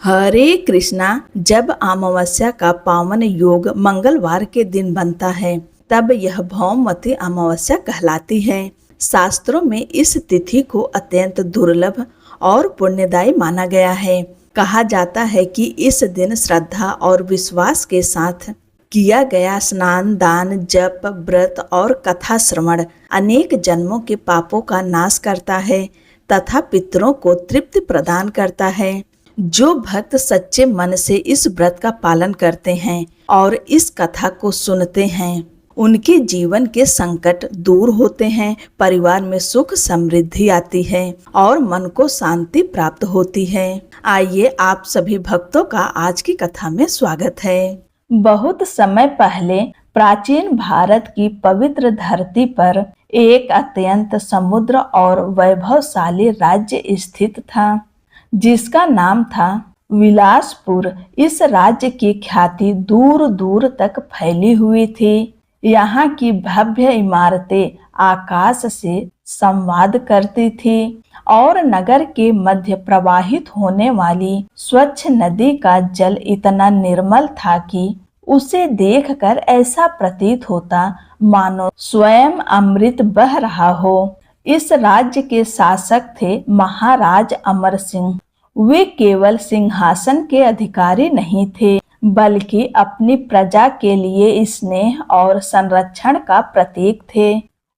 हरे कृष्णा। जब अमावस्या का पावन योग मंगलवार के दिन बनता है तब यह भौमवती अमावस्या कहलाती है। शास्त्रों में इस तिथि को अत्यंत दुर्लभ और पुण्यदायी माना गया है। कहा जाता है कि इस दिन श्रद्धा और विश्वास के साथ किया गया स्नान, दान, जप, व्रत और कथा श्रवण अनेक जन्मों के पापों का नाश करता है तथा पितरों को तृप्ति प्रदान करता है। जो भक्त सच्चे मन से इस व्रत का पालन करते हैं और इस कथा को सुनते हैं, उनके जीवन के संकट दूर होते हैं, परिवार में सुख समृद्धि आती है और मन को शांति प्राप्त होती है। आइए आप सभी भक्तों का आज की कथा में स्वागत है। बहुत समय पहले प्राचीन भारत की पवित्र धरती पर एक अत्यंत समुद्र और वैभवशाली राज्य स्थित था, जिसका नाम था विलासपुर। इस राज्य की ख्याति दूर दूर तक फैली हुई थी। यहाँ की भव्य इमारतें आकाश से संवाद करती थी और नगर के मध्य प्रवाहित होने वाली स्वच्छ नदी का जल इतना निर्मल था कि उसे देखकर ऐसा प्रतीत होता मानो स्वयं अमृत बह रहा हो। इस राज्य के शासक थे महाराज अमर सिंह। वे केवल सिंहासन के अधिकारी नहीं थे, बल्कि अपनी प्रजा के लिए स्नेह और संरक्षण का प्रतीक थे।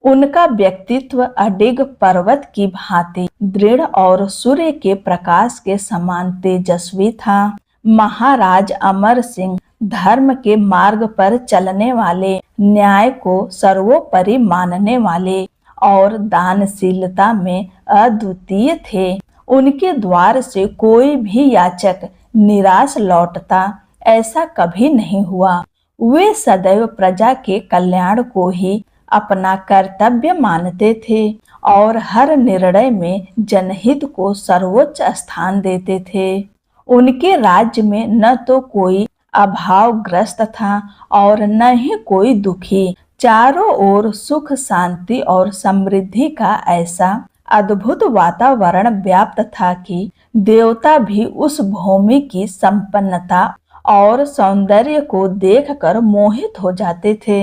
उनका व्यक्तित्व अडिग पर्वत की भांति दृढ़ और सूर्य के प्रकाश के समान तेजस्वी था। महाराज अमर सिंह धर्म के मार्ग पर चलने वाले, न्याय को सर्वोपरि मानने वाले और दानशीलता में अद्वितीय थे। उनके द्वार से कोई भी याचक निराश लौटता, ऐसा कभी नहीं हुआ। वे सदैव प्रजा के कल्याण को ही अपना कर्तव्य मानते थे और हर निर्णय में जनहित को सर्वोच्च स्थान देते थे। उनके राज्य में न तो कोई अभावग्रस्त था और न ही कोई दुखी। चारों ओर सुख, शांति और समृद्धि का ऐसा अद्भुत वातावरण व्याप्त था कि देवता भी उस भूमि की संपन्नता और सौंदर्य को देखकर मोहित हो जाते थे।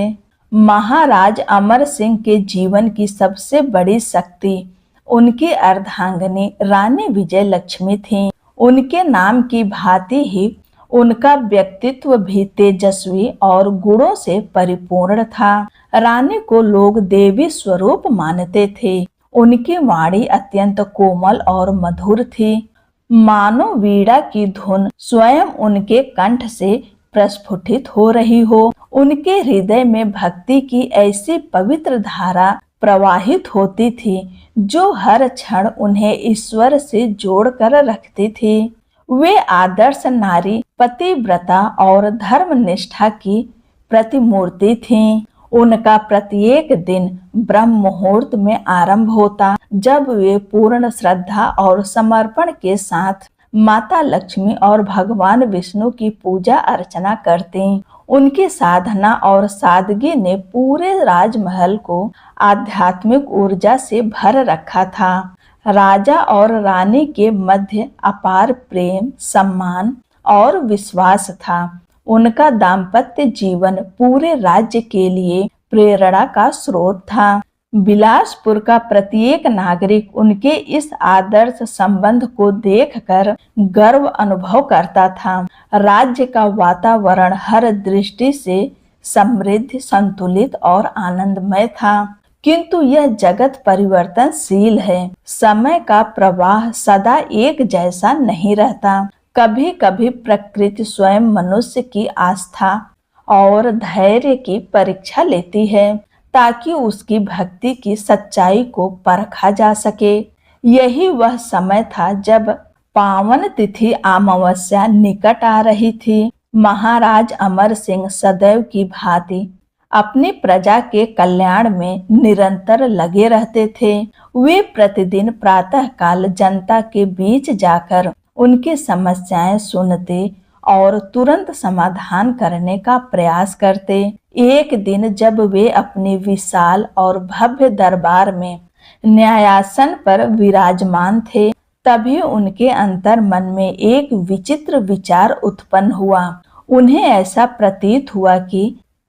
महाराज अमर सिंह के जीवन की सबसे बड़ी शक्ति उनकी अर्धांगिनी रानी विजय लक्ष्मी थी। उनके नाम की भांति ही उनका व्यक्तित्व भी तेजस्वी और गुणों से परिपूर्ण था। रानी को लोग देवी स्वरूप मानते थे। उनकी वाणी अत्यंत कोमल और मधुर थी, मानो वीणा की धुन स्वयं उनके कंठ से प्रस्फुटित हो रही हो। उनके हृदय में भक्ति की ऐसी पवित्र धारा प्रवाहित होती थी जो हर क्षण उन्हें ईश्वर से जोड़कर रखती थी। वे आदर्श नारी, पतिव्रता और धर्मनिष्ठा की प्रतिमूर्ति थीं। उनका प्रत्येक दिन ब्रह्म मुहूर्त में आरंभ होता, जब वे पूर्ण श्रद्धा और समर्पण के साथ माता लक्ष्मी और भगवान विष्णु की पूजा अर्चना करती। उनकी साधना और सादगी ने पूरे राजमहल को आध्यात्मिक ऊर्जा से भर रखा था। राजा और रानी के मध्य अपार प्रेम, सम्मान और विश्वास था। उनका दाम्पत्य जीवन पूरे राज्य के लिए प्रेरणा का स्रोत था। बिलासपुर का प्रत्येक नागरिक उनके इस आदर्श संबंध को देखकर गर्व अनुभव करता था। राज्य का वातावरण हर दृष्टि से समृद्ध, संतुलित और आनंदमय था। किंतु यह जगत परिवर्तनशील है। समय का प्रवाह सदा एक जैसा नहीं रहता। कभी कभी प्रकृति स्वयं मनुष्य की आस्था और धैर्य की परीक्षा लेती है, ताकि उसकी भक्ति की सच्चाई को परखा जा सके। यही वह समय था जब पावन तिथि अमावस्या निकट आ रही थी। महाराज अमर सिंह सदैव की भांति अपनी प्रजा के कल्याण में निरंतर लगे रहते थे। वे प्रतिदिन प्रातःकाल जनता के बीच जाकर उनकी समस्याएं सुनते और तुरंत समाधान करने का प्रयास करते। एक दिन जब वे अपने विशाल और भव्य दरबार में न्यायासन पर विराजमान थे, तभी उनके अंतर मन में एक विचित्र विचार उत्पन्न हुआ। उन्हें ऐसा प्रतीत हुआ कि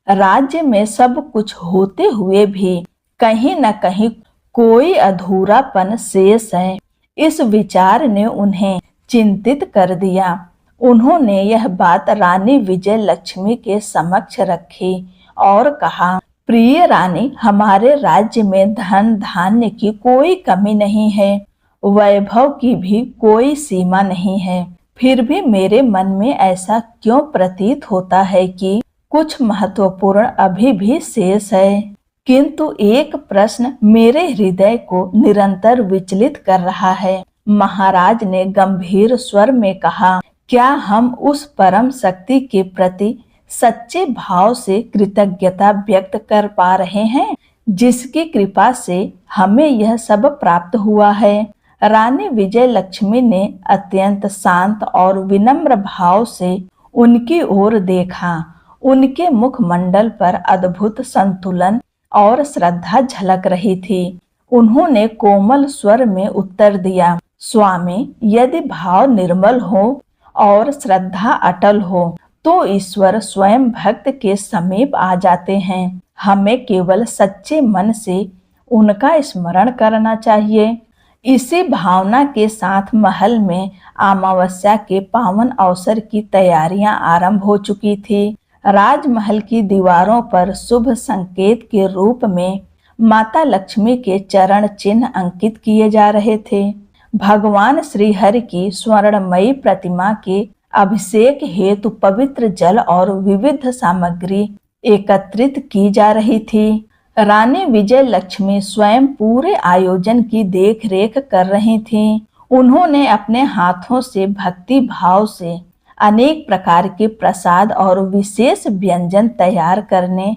राज्य में सब कुछ होते हुए भी कहीं न कहीं कोई अधूरापन शेष है। इस विचार ने उन्हें चिंतित कर दिया। उन्होंने यह बात रानी विजय लक्ष्मी के समक्ष रखी और कहा, प्रिय रानी, हमारे राज्य में धन धान्य की कोई कमी नहीं है, वैभव की भी कोई सीमा नहीं है। फिर भी मेरे मन में ऐसा क्यों प्रतीत होता है कि कुछ महत्वपूर्ण अभी भी शेष है। किंतु एक प्रश्न मेरे हृदय को निरंतर विचलित कर रहा है। महाराज ने गंभीर स्वर में कहा, क्या हम उस परम शक्ति के प्रति सच्चे भाव से कृतज्ञता व्यक्त कर पा रहे हैं जिसकी कृपा से हमें यह सब प्राप्त हुआ है। रानी विजय लक्ष्मी ने अत्यंत शांत और विनम्र भाव से उनकी ओर देखा। उनके मुखमंडल पर अद्भुत संतुलन और श्रद्धा झलक रही थी। उन्होंने कोमल स्वर में उत्तर दिया, स्वामी, यदि भाव निर्मल हो और श्रद्धा अटल हो तो ईश्वर स्वयं भक्त के समीप आ जाते हैं। हमें केवल सच्चे मन से उनका स्मरण करना चाहिए। इसी भावना के साथ महल में अमावस्या के पावन अवसर की तैयारियां आरंभ हो चुकी थी। राजमहल की दीवारों पर शुभ संकेत के रूप में माता लक्ष्मी के चरण चिन्ह अंकित किए जा रहे थे। भगवान श्री हरि की स्वर्णमयी प्रतिमा के अभिषेक हेतु पवित्र जल और विविध सामग्री एकत्रित की जा रही थी। रानी विजय लक्ष्मी स्वयं पूरे आयोजन की देखरेख कर रही थीं। उन्होंने अपने हाथों से भक्ति भाव से अनेक प्रकार के प्रसाद और विशेष व्यंजन तैयार करने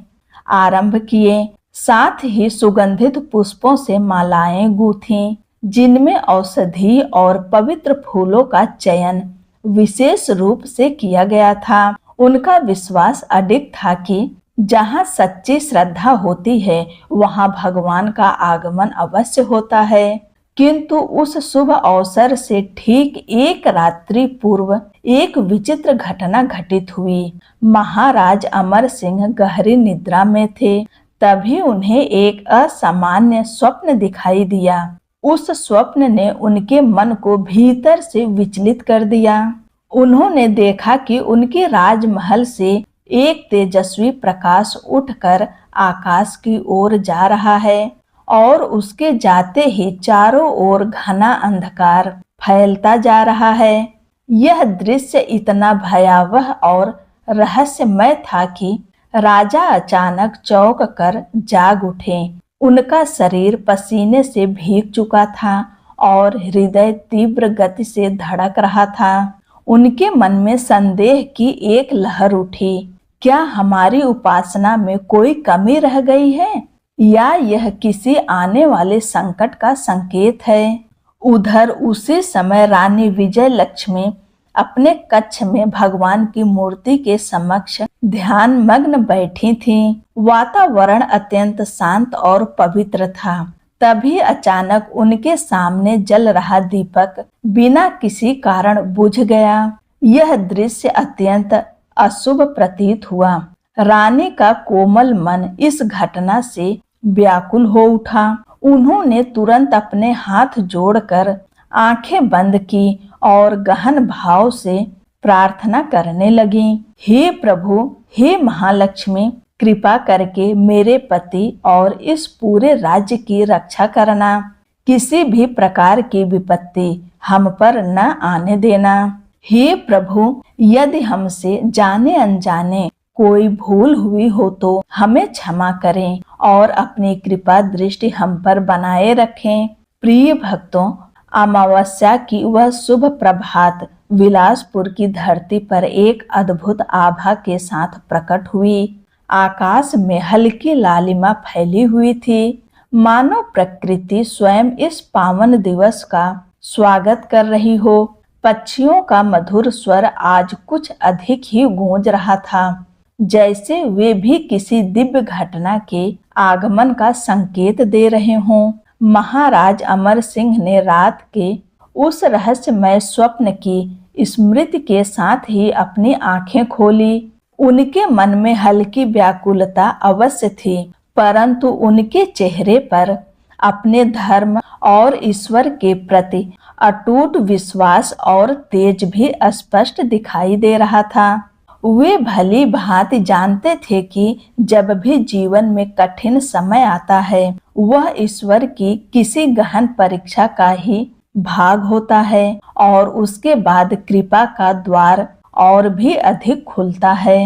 आरंभ किए। साथ ही सुगंधित पुष्पों से मालाएं गूंथीं, जिनमें औषधि और पवित्र फूलों का चयन विशेष रूप से किया गया था। उनका विश्वास अडिग था कि जहाँ सच्ची श्रद्धा होती है वहाँ भगवान का आगमन अवश्य होता है। किंतु उस शुभ अवसर से ठीक एक रात्रि पूर्व एक विचित्र घटना घटित हुई। महाराज अमर सिंह गहरी निद्रा में थे। तभी उन्हें एक असामान्य स्वप्न दिखाई दिया। उस स्वप्न ने उनके मन को भीतर से विचलित कर दिया। उन्होंने देखा कि उनके राजमहल से एक तेजस्वी प्रकाश उठकर आकाश की ओर जा रहा है और उसके जाते ही चारों ओर घना अंधकार फैलता जा रहा है। यह दृश्य इतना भयावह और रहस्यमय था कि राजा अचानक चौंक कर जाग उठे। उनका शरीर पसीने से भीग चुका था और हृदय तीव्र गति से धड़क रहा था। उनके मन में संदेह की एक लहर उठी। क्या हमारी उपासना में कोई कमी रह गई है या यह किसी आने वाले संकट का संकेत है? उधर उसी समय रानी विजय लक्ष्मी अपने कक्ष में भगवान की मूर्ति के समक्ष ध्यान मग्न बैठी थीं। वातावरण अत्यंत शांत और पवित्र था। तभी अचानक उनके सामने जल रहा दीपक बिना किसी कारण बुझ गया। यह दृश्य अत्यंत अशुभ प्रतीत हुआ। रानी का कोमल मन इस घटना से व्याकुल हो उठा। उन्होंने तुरंत अपने हाथ जोड़कर आंखें बंद की और गहन भाव से प्रार्थना करने लगी। हे प्रभु, हे महालक्ष्मी, कृपा करके मेरे पति और इस पूरे राज्य की रक्षा करना। किसी भी प्रकार की विपत्ति हम पर न आने देना। हे प्रभु, यदि हमसे जाने अनजाने कोई भूल हुई हो तो हमें क्षमा करें और अपनी कृपा दृष्टि हम पर बनाए रखें। प्रिय भक्तों, अमावस्या की वह शुभ प्रभात विलासपुर की धरती पर एक अद्भुत आभा के साथ प्रकट हुई। आकाश में हल्की लालिमा फैली हुई थी, मानो प्रकृति स्वयं इस पावन दिवस का स्वागत कर रही हो। पक्षियों का मधुर स्वर आज कुछ अधिक ही गूंज रहा था, जैसे वे भी किसी दिव्य घटना के आगमन का संकेत दे रहे हों। महाराज अमर सिंह ने रात के उस रहस्यमय स्वप्न की स्मृति के साथ ही अपनी आंखें खोली। उनके मन में हल्की व्याकुलता अवश्य थी, परंतु उनके चेहरे पर अपने धर्म और ईश्वर के प्रति अटूट विश्वास और तेज भी स्पष्ट दिखाई दे रहा था। वे भली भांति जानते थे कि जब भी जीवन में कठिन समय आता है, वह ईश्वर की किसी गहन परीक्षा का ही भाग होता है और उसके बाद कृपा का द्वार और भी अधिक खुलता है।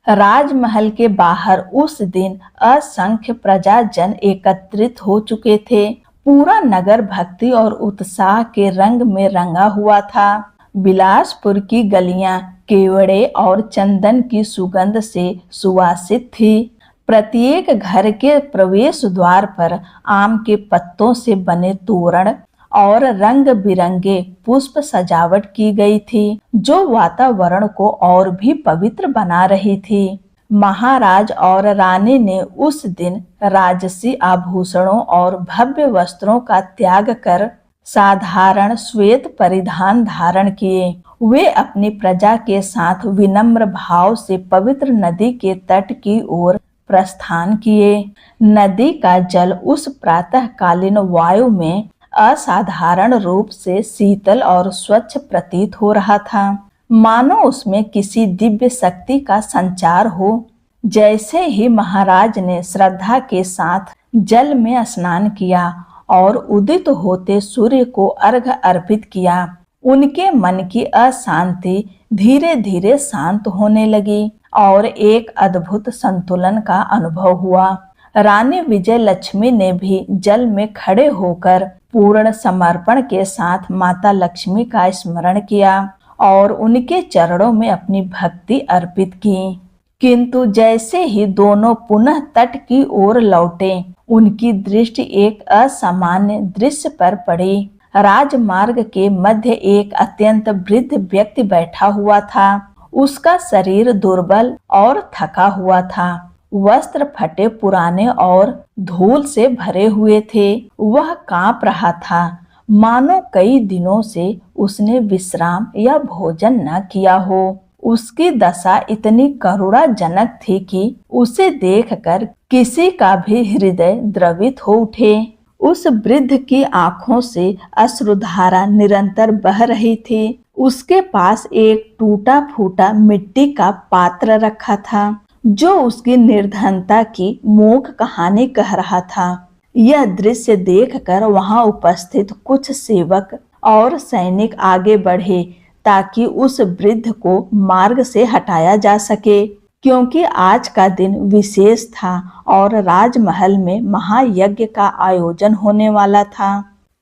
राजमहल के बाहर उस दिन असंख्य प्रजाजन एकत्रित हो चुके थे। पूरा नगर भक्ति और उत्साह के रंग में रंगा हुआ था। बिलासपुर की गलियां केवड़े और चंदन की सुगंध से सुवासित थी। प्रत्येक घर के प्रवेश द्वार पर आम के पत्तों से बने तोरण और रंग बिरंगे पुष्प सजावट की गई थी, जो वातावरण को और भी पवित्र बना रही थी। महाराज और रानी ने उस दिन राजसी आभूषणों और भव्य वस्त्रों का त्याग कर साधारण श्वेत परिधान धारण किए। वे अपनी प्रजा के साथ विनम्र भाव से पवित्र नदी के तट की ओर प्रस्थान किए। नदी का जल उस प्रातःकालीन वायु में असाधारण रूप से शीतल और स्वच्छ प्रतीत हो रहा था, मानो उसमें किसी दिव्य शक्ति का संचार हो। जैसे ही महाराज ने श्रद्धा के साथ जल में स्नान किया और उदित होते सूर्य को अर्घ्य अर्पित किया, उनके मन की अशांति धीरे धीरे शांत होने लगी और एक अद्भुत संतुलन का अनुभव हुआ। रानी विजय लक्ष्मी ने भी जल में खड़े होकर पूर्ण समर्पण के साथ माता लक्ष्मी का स्मरण किया और उनके चरणों में अपनी भक्ति अर्पित की। किंतु जैसे ही दोनों पुनः तट की ओर लौटे, उनकी दृष्टि एक असामान्य दृश्य पर पड़ी। राजमार्ग के मध्य एक अत्यंत वृद्ध व्यक्ति बैठा हुआ था। उसका शरीर दुर्बल और थका हुआ था। वस्त्र फटे पुराने और धूल से भरे हुए थे। वह कांप रहा था, मानो कई दिनों से उसने विश्राम या भोजन न किया हो। उसकी दशा इतनी करुणाजनक थी कि उसे देखकर किसी का भी हृदय द्रवित हो उठे। उस वृद्ध की आंखों से अश्रुधारा निरंतर बह रही थी। उसके पास एक टूटा फूटा मिट्टी का पात्र रखा था, जो उसकी निर्धनता की मूक कहानी कह रहा था। यह दृश्य देखकर वहां उपस्थित कुछ सेवक और सैनिक आगे बढ़े ताकि उस वृद्ध को मार्ग से हटाया जा सके, क्योंकि आज का दिन विशेष था और राजमहल में महायज्ञ का आयोजन होने वाला था।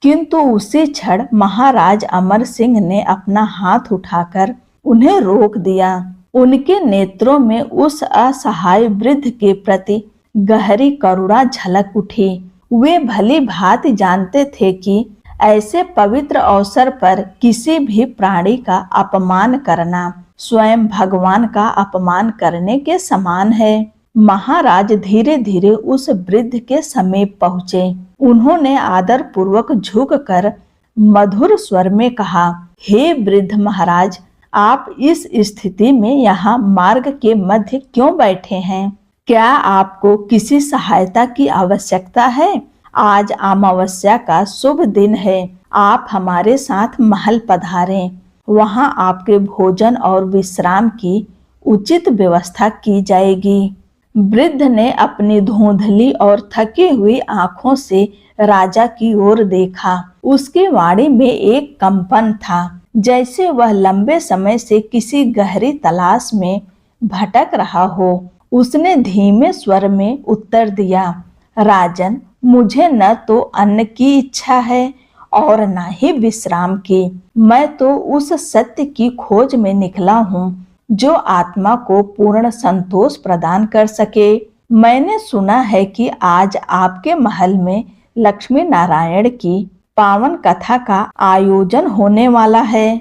किंतु उसी क्षण महाराज अमर सिंह ने अपना हाथ उठाकर उन्हें रोक दिया। उनके नेत्रों में उस असहाय वृद्ध के प्रति गहरी करुणा झलक उठी। वे भली भांति जानते थे कि ऐसे पवित्र अवसर पर किसी भी प्राणी का अपमान करना स्वयं भगवान का अपमान करने के समान है। महाराज धीरे धीरे उस वृद्ध के समीप पहुंचे। उन्होंने आदर पूर्वक झुककर मधुर स्वर में कहा, हे वृद्ध महाराज, आप इस स्थिति में यहाँ मार्ग के मध्य क्यों बैठे हैं? क्या आपको किसी सहायता की आवश्यकता है? आज अमावस्या का शुभ दिन है। आप हमारे साथ महल पधारें। वहां आपके भोजन और विश्राम की उचित व्यवस्था की जाएगी। वृद्ध ने अपनी धुंधली और थकी हुई आंखों से राजा की ओर देखा। उसकी वाणी में एक कंपन था, जैसे वह लंबे समय से किसी गहरी तलाश में भटक रहा हो। उसने धीमे स्वर में उत्तर दिया, राजन, मुझे न तो अन्न की इच्छा है और न ही विश्राम की। मैं तो उस सत्य की खोज में निकला हूँ जो आत्मा को पूर्ण संतोष प्रदान कर सके। मैंने सुना है कि आज आपके महल में लक्ष्मी नारायण की पावन कथा का आयोजन होने वाला है,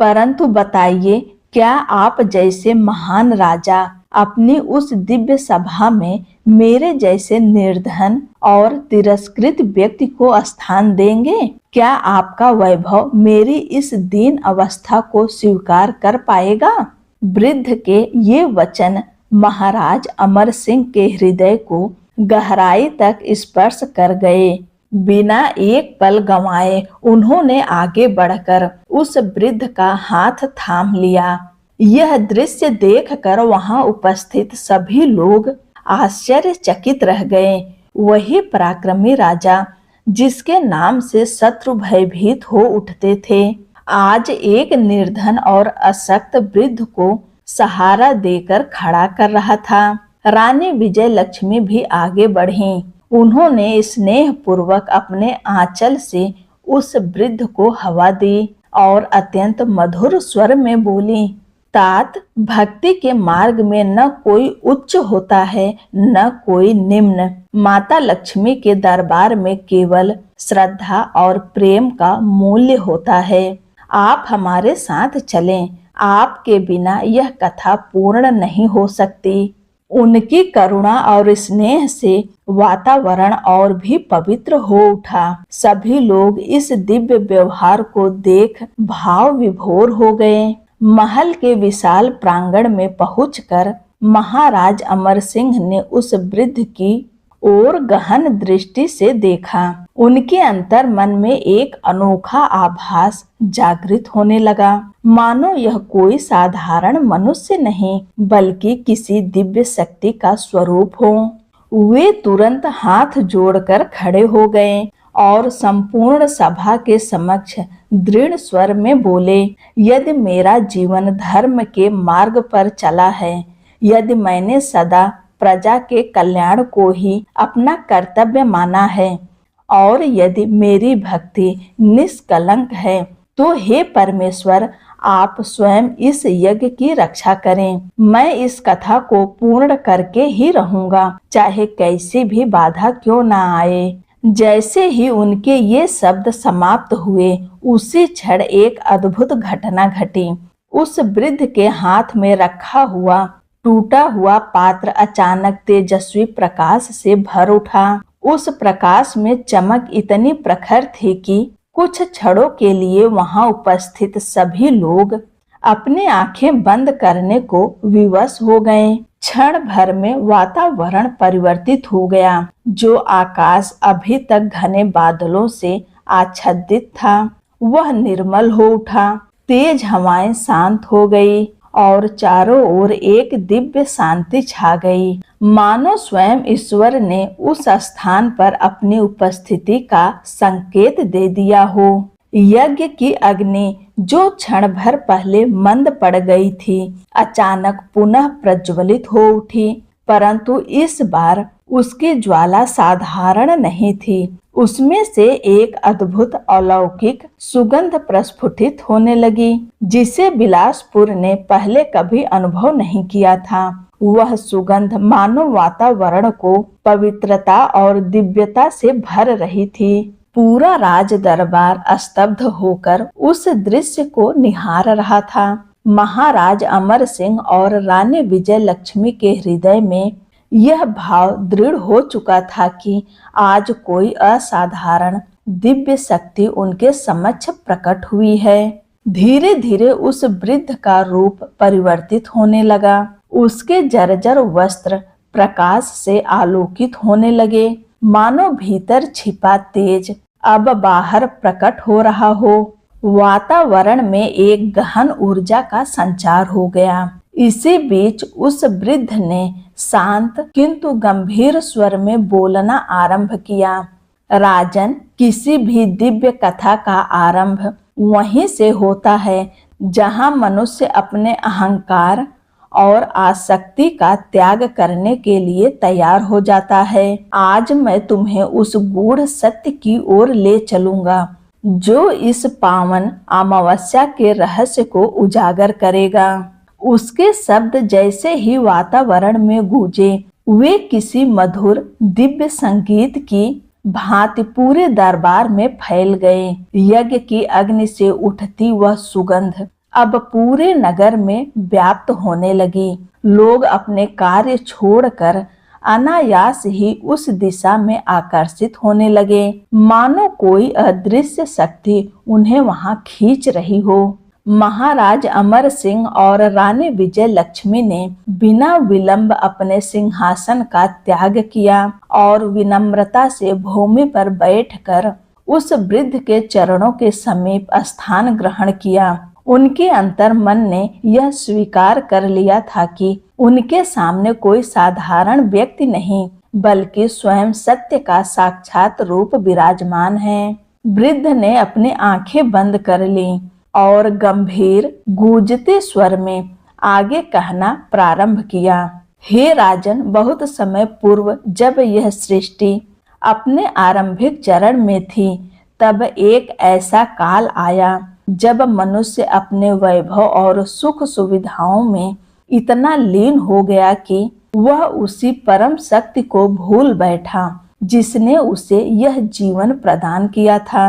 परंतु बताइए, क्या आप जैसे महान राजा अपनी उस दिव्य सभा में मेरे जैसे निर्धन और तिरस्कृत व्यक्ति को स्थान देंगे? क्या आपका वैभव मेरी इस दीन अवस्था को स्वीकार कर पाएगा? वृद्ध के ये वचन महाराज अमर सिंह के हृदय को गहराई तक स्पर्श कर गए। बिना एक पल गंवाए उन्होंने आगे बढ़कर उस वृद्ध का हाथ थाम लिया। यह दृश्य देखकर वहां उपस्थित सभी लोग आश्चर्यचकित रह गए। वही पराक्रमी राजा जिसके नाम से शत्रु भयभीत हो उठते थे, आज एक निर्धन और अशक्त वृद्ध को सहारा देकर खड़ा कर रहा था। रानी विजय लक्ष्मी भी आगे बढ़ी। उन्होंने स्नेह पूर्वक अपने आंचल से उस वृद्ध को हवा दी और अत्यंत मधुर स्वर में बोली, तात, भक्ति के मार्ग में न कोई उच्च होता है न कोई निम्न। माता लक्ष्मी के दरबार में केवल श्रद्धा और प्रेम का मूल्य होता है। आप हमारे साथ चलें, आपके बिना यह कथा पूर्ण नहीं हो सकती। उनकी करुणा और स्नेह से वातावरण और भी पवित्र हो उठा। सभी लोग इस दिव्य व्यवहार को देख भाव विभोर हो गए। महल के विशाल प्रांगण में पहुंचकर महाराज अमर सिंह ने उस वृद्ध की ओर गहन दृष्टि से देखा। उनके अंतर मन में एक अनोखा आभास जागृत होने लगा, मानो यह कोई साधारण मनुष्य नहीं बल्कि किसी दिव्य शक्ति का स्वरूप हो। वे तुरंत हाथ जोड़कर खड़े हो गए और संपूर्ण सभा के समक्ष दृढ़ स्वर में बोले, यदि मेरा जीवन धर्म के मार्ग पर चला है, यदि मैंने सदा प्रजा के कल्याण को ही अपना कर्तव्य माना है और यदि मेरी भक्ति निष्कलंक है, तो हे परमेश्वर, आप स्वयं इस यज्ञ की रक्षा करें। मैं इस कथा को पूर्ण करके ही रहूंगा, चाहे कैसी भी बाधा क्यों ना आए। जैसे ही उनके ये शब्द समाप्त हुए, उसी क्षण एक अद्भुत घटना घटी। उस वृद्ध के हाथ में रखा हुआ टूटा हुआ पात्र अचानक तेजस्वी प्रकाश से भर उठा। उस प्रकाश में चमक इतनी प्रखर थी कि कुछ क्षणों के लिए वहां उपस्थित सभी लोग अपनी आंखें बंद करने को विवश हो गए। क्षण भर में वातावरण परिवर्तित हो गया। जो आकाश अभी तक घने बादलों से आच्छादित था, वह निर्मल हो उठा। तेज हवाएं शांत हो गई और चारों ओर एक दिव्य शांति छा गई, मानो स्वयं ईश्वर ने उस स्थान पर अपनी उपस्थिति का संकेत दे दिया हो। यज्ञ की अग्नि जो क्षण भर पहले मंद पड़ गई थी, अचानक पुनः प्रज्वलित हो उठी, परंतु इस बार उसकी ज्वाला साधारण नहीं थी। उसमें से एक अद्भुत अलौकिक सुगंध प्रस्फुटित होने लगी, जिसे बिलासपुर ने पहले कभी अनुभव नहीं किया था। वह सुगंध मानो वातावरण को पवित्रता और दिव्यता से भर रही थी। पूरा राज दरबार स्तब्ध होकर उस दृश्य को निहार रहा था। महाराज अमर सिंह और रानी विजय लक्ष्मी के हृदय में यह भाव दृढ़ हो चुका था कि आज कोई असाधारण दिव्य शक्ति उनके समक्ष प्रकट हुई है। धीरे धीरे उस वृद्ध का रूप परिवर्तित होने लगा। उसके जर्जर वस्त्र प्रकाश से आलोकित होने लगे, मानो भीतर छिपा तेज अब बाहर प्रकट हो रहा हो। वातावरण में एक गहन ऊर्जा का संचार हो गया। इसी बीच उस वृद्ध ने शांत किंतु गंभीर स्वर में बोलना आरंभ किया। राजन, किसी भी दिव्य कथा का आरंभ वहीं से होता है जहां मनुष्य अपने अहंकार और आसक्ति का त्याग करने के लिए तैयार हो जाता है। आज मैं तुम्हें उस गूढ़ सत्य की ओर ले चलूंगा जो इस पावन अमावस्या के रहस्य को उजागर करेगा। उसके शब्द जैसे ही वातावरण में गूंजे, वे किसी मधुर दिव्य संगीत की भांति पूरे दरबार में फैल गए। यज्ञ की अग्नि से उठती वह सुगंध अब पूरे नगर में व्याप्त होने लगी। लोग अपने कार्य छोड़कर अनायास ही उस दिशा में आकर्षित होने लगे, मानो कोई अदृश्य शक्ति उन्हें वहां खींच रही हो। महाराज अमर सिंह और रानी विजय लक्ष्मी ने बिना विलंब अपने सिंहासन का त्याग किया और विनम्रता से भूमि पर बैठकर उस वृद्ध के चरणों के समीप स्थान ग्रहण किया। उनके अंतर मन ने यह स्वीकार कर लिया था कि उनके सामने कोई साधारण व्यक्ति नहीं, बल्कि स्वयं सत्य का साक्षात रूप विराजमान है। वृद्ध ने अपनी आंखें बंद कर ली और गंभीर गूंजते स्वर में आगे कहना प्रारंभ किया। हे राजन, बहुत समय पूर्व जब यह सृष्टि अपने आरंभिक चरण में थी, तब एक ऐसा काल आया जब मनुष्य अपने वैभव और सुख सुविधाओं में इतना लीन हो गया कि वह उसी परम शक्ति को भूल बैठा जिसने उसे यह जीवन प्रदान किया था।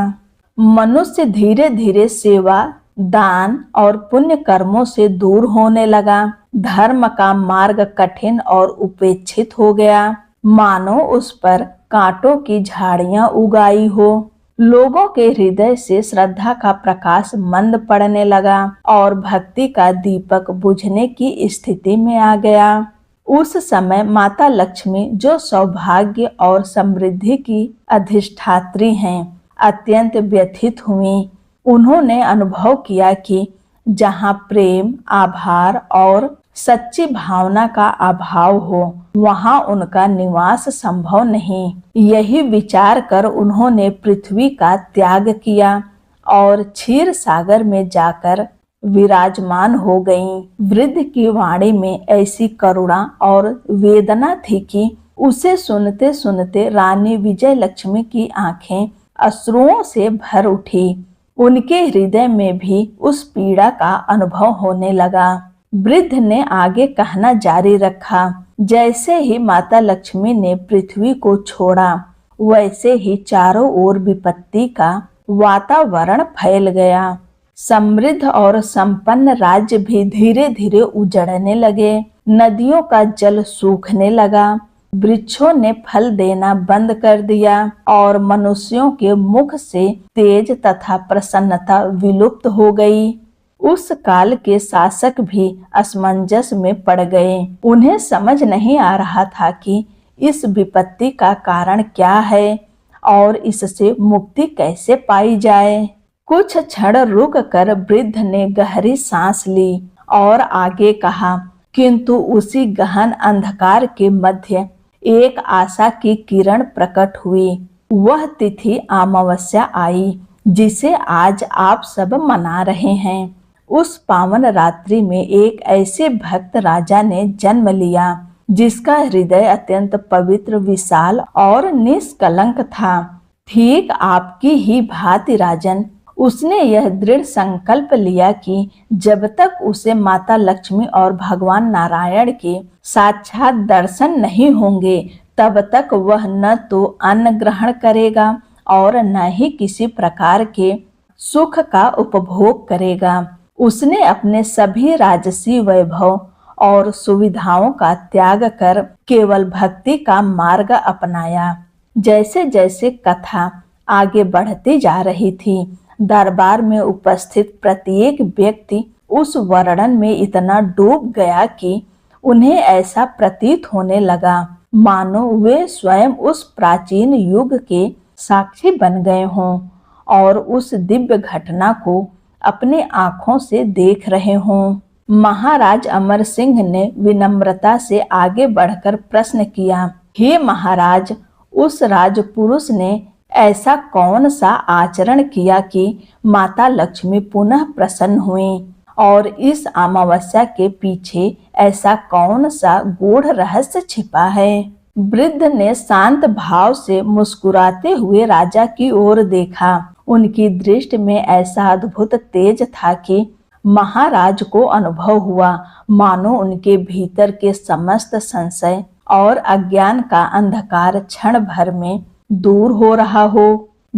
मनुष्य धीरे धीरे सेवा, दान और पुण्य कर्मों से दूर होने लगा। धर्म का मार्ग कठिन और उपेक्षित हो गया, मानो उस पर कांटों की झाड़ियां उगाई हो। लोगों के हृदय से श्रद्धा का प्रकाश मंद पड़ने लगा और भक्ति का दीपक बुझने की स्थिति में आ गया। उस समय माता लक्ष्मी, जो सौभाग्य और समृद्धि की अधिष्ठात्री हैं, अत्यंत व्यथित हुई। उन्होंने अनुभव किया कि जहाँ प्रेम, आभार और सच्ची भावना का अभाव हो, वहाँ उनका निवास संभव नहीं। यही विचार कर उन्होंने पृथ्वी का त्याग किया और क्षीर सागर में जाकर विराजमान हो गईं। वृद्ध की वाणी में ऐसी करुणा और वेदना थी कि उसे सुनते सुनते रानी विजय लक्ष्मी की आंखें अश्रुओं से भर उठी। उनके हृदय में भी उस पीड़ा का अनुभव होने लगा। वृद्ध ने आगे कहना जारी रखा, जैसे ही माता लक्ष्मी ने पृथ्वी को छोड़ा, वैसे ही चारों ओर विपत्ति का वातावरण फैल गया। समृद्ध और संपन्न राज्य भी धीरे धीरे उजड़ने लगे। नदियों का जल सूखने लगा, वृक्षों ने फल देना बंद कर दिया और मनुष्यों के मुख से तेज तथा प्रसन्नता विलुप्त हो गई। उस काल के शासक भी असमंजस में पड़ गए। उन्हें समझ नहीं आ रहा था कि इस विपत्ति का कारण क्या है और इससे मुक्ति कैसे पाई जाए। कुछ क्षण रुक कर वृद्ध ने गहरी सांस ली और आगे कहा, किंतु उसी गहन अंधकार के मध्य एक आशा की किरण प्रकट हुई। वह तिथि अमावस्या आई, जिसे आज आप सब मना रहे हैं। उस पावन रात्रि में एक ऐसे भक्त राजा ने जन्म लिया जिसका हृदय अत्यंत पवित्र, विशाल और निष्कलंक था। ठीक आपकी ही भांति राजन, उसने यह दृढ़ संकल्प लिया कि जब तक उसे माता लक्ष्मी और भगवान नारायण के साक्षात दर्शन नहीं होंगे, तब तक वह न तो अन्न ग्रहण करेगा और न ही किसी प्रकार के सुख का उपभोग करेगा। उसने अपने सभी राजसी वैभव और सुविधाओं का त्याग कर केवल भक्ति का मार्ग अपनाया। जैसे जैसे कथा आगे बढ़ती जा रही थी, दरबार में उपस्थित प्रत्येक व्यक्ति उस वर्णन में इतना डूब गया कि उन्हें ऐसा प्रतीत होने लगा मानो वे स्वयं उस प्राचीन युग के साक्षी बन गए हों और उस दिव्य घटना को अपने आंखों से देख रहे हों। महाराज अमर सिंह ने विनम्रता से आगे बढ़कर प्रश्न किया, हे महाराज, उस राजपुरुष ने ऐसा कौन सा आचरण किया कि माता लक्ष्मी पुनः प्रसन्न हुई और इस अमावस्या के पीछे ऐसा कौन सा गूढ़ रहस्य छिपा है। वृद्ध ने शांत भाव से मुस्कुराते हुए राजा की ओर देखा। उनकी दृष्टि में ऐसा अद्भुत तेज था कि महाराज को अनुभव हुआ मानो उनके भीतर के समस्त संशय और अज्ञान का अंधकार क्षण भर में दूर हो रहा हो।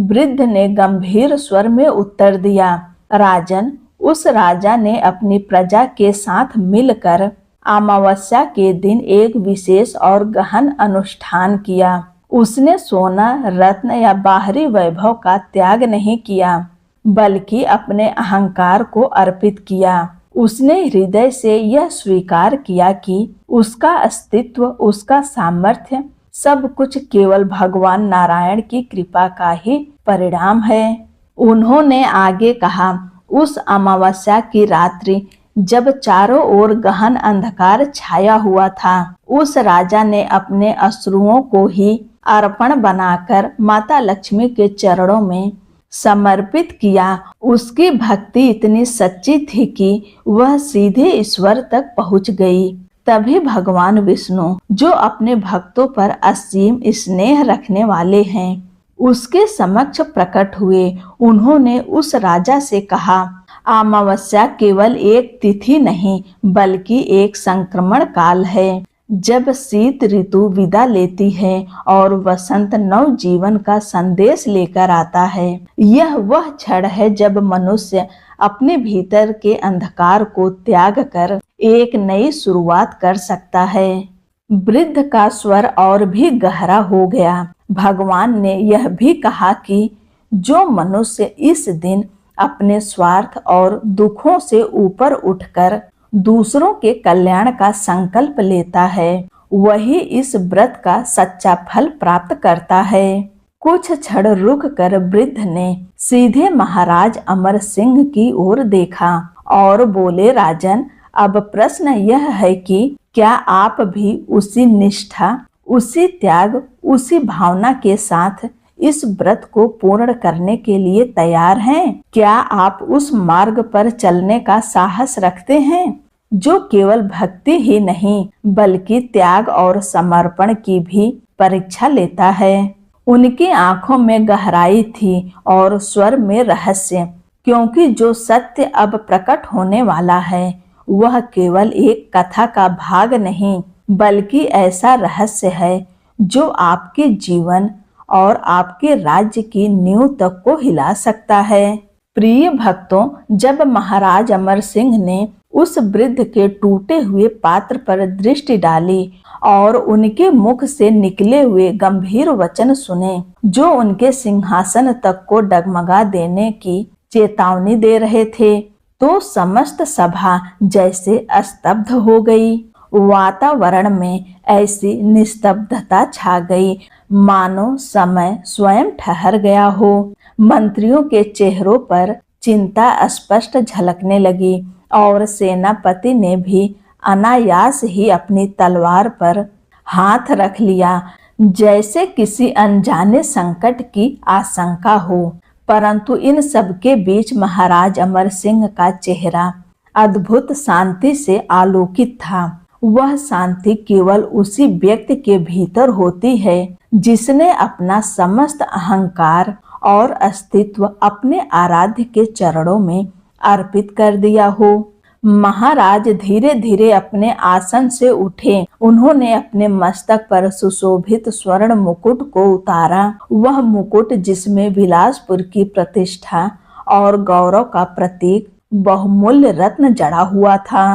वृद्ध ने गंभीर स्वर में उत्तर दिया, राजन, उस राजा ने अपनी प्रजा के साथ मिलकर अमावस्या के दिन एक विशेष और गहन अनुष्ठान किया। उसने सोना, रत्न या बाहरी वैभव का त्याग नहीं किया, बल्कि अपने अहंकार को अर्पित किया। उसने हृदय से यह स्वीकार किया कि उसका अस्तित्व, उसका सामर्थ्य, सब कुछ केवल भगवान नारायण की कृपा का ही परिणाम है। उन्होंने आगे कहा, उस अमावस्या की रात्रि जब चारों ओर गहन अंधकार छाया हुआ था, उस राजा ने अपने अश्रुओं को ही अर्पण बनाकर माता लक्ष्मी के चरणों में समर्पित किया। उसकी भक्ति इतनी सच्ची थी कि वह सीधे ईश्वर तक पहुंच गई। तभी भगवान विष्णु, जो अपने भक्तों पर असीम स्नेह रखने वाले हैं, उसके समक्ष प्रकट हुए। उन्होंने उस राजा से कहा, अमावस्या केवल एक तिथि नहीं, बल्कि एक संक्रमण काल है। जब शीत ऋतु विदा लेती है और वसंत नव जीवन का संदेश लेकर आता है, यह वह क्षण है जब मनुष्य अपने भीतर के अंधकार को त्याग कर एक नई शुरुआत कर सकता है। वृद्ध का स्वर और भी गहरा हो गया। भगवान ने यह भी कहा कि जो मनुष्य इस दिन अपने स्वार्थ और दुखों से ऊपर उठकर दूसरों के कल्याण का संकल्प लेता है, वही इस व्रत का सच्चा फल प्राप्त करता है। कुछ क्षण रुक कर वृद्ध ने सीधे महाराज अमर सिंह की ओर देखा और बोले, राजन, अब प्रश्न यह है कि क्या आप भी उसी निष्ठा, उसी त्याग, उसी भावना के साथ इस व्रत को पूर्ण करने के लिए तैयार हैं? क्या आप उस मार्ग पर चलने का साहस रखते हैं जो केवल भक्ति ही नहीं, बल्कि त्याग और समर्पण की भी परीक्षा लेता है? उनकी आंखों में गहराई थी और स्वर में रहस्य, क्योंकि जो सत्य अब प्रकट होने वाला है वह केवल एक कथा का भाग नहीं, बल्कि ऐसा रहस्य है जो आपके जीवन और आपके राज्य की नींव तक को हिला सकता है। प्रिय भक्तों, जब महाराज अमर सिंह ने उस वृद्ध के टूटे हुए पात्र पर दृष्टि डाली और उनके मुख से निकले हुए गंभीर वचन सुने, जो उनके सिंहासन तक को डगमगा देने की चेतावनी दे रहे थे, तो समस्त सभा जैसे स्तब्ध हो गई। वातावरण में ऐसी निस्तब्धता छा गई मानो समय स्वयं ठहर गया हो। मंत्रियों के चेहरों पर चिंता स्पष्ट झलकने लगी और सेनापति ने भी अनायास ही अपनी तलवार पर हाथ रख लिया, जैसे किसी अनजाने संकट की आशंका हो। परंतु इन सब के बीच महाराज अमर सिंह का चेहरा अद्भुत शांति से आलोकित था। वह शांति केवल उसी व्यक्ति के भीतर होती है जिसने अपना समस्त अहंकार और अस्तित्व अपने आराध्य के चरणों में अर्पित कर दिया हो। महाराज धीरे धीरे अपने आसन से उठे। उन्होंने अपने मस्तक पर सुशोभित स्वर्ण मुकुट को उतारा। वह मुकुट जिसमें बिलासपुर की प्रतिष्ठा और गौरव का प्रतीक बहुमूल्य रत्न जड़ा हुआ था।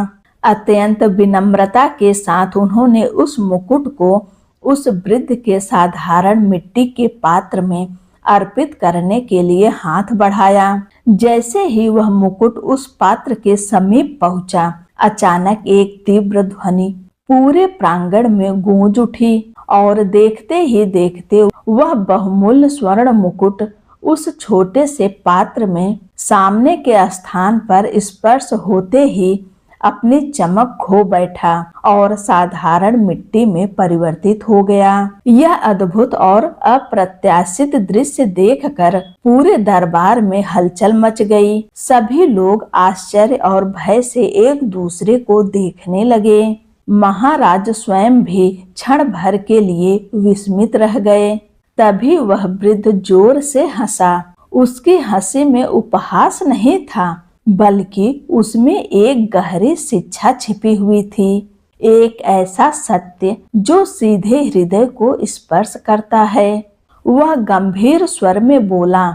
अत्यंत विनम्रता के साथ उन्होंने उस मुकुट को उस वृद्ध के साधारण मिट्टी के पात्र में अर्पित करने के लिए हाथ बढ़ाया। जैसे ही वह मुकुट उस पात्र के समीप पहुंचा, अचानक एक तीव्र ध्वनि पूरे प्रांगण में गूंज उठी और देखते ही देखते वह बहुमूल्य स्वर्ण मुकुट उस छोटे से पात्र में सामने के स्थान पर स्पर्श होते ही अपनी चमक खो बैठा और साधारण मिट्टी में परिवर्तित हो गया। यह अद्भुत और अप्रत्याशित दृश्य देखकर पूरे दरबार में हलचल मच गई। सभी लोग आश्चर्य और भय से एक दूसरे को देखने लगे। महाराज स्वयं भी क्षण भर के लिए विस्मित रह गए। तभी वह वृद्ध जोर से हंसा। उसकी हंसी में उपहास नहीं था, बल्कि उसमें एक गहरी शिक्षा छिपी हुई थी, एक ऐसा सत्य जो सीधे हृदय को स्पर्श करता है। वह गंभीर स्वर में बोला,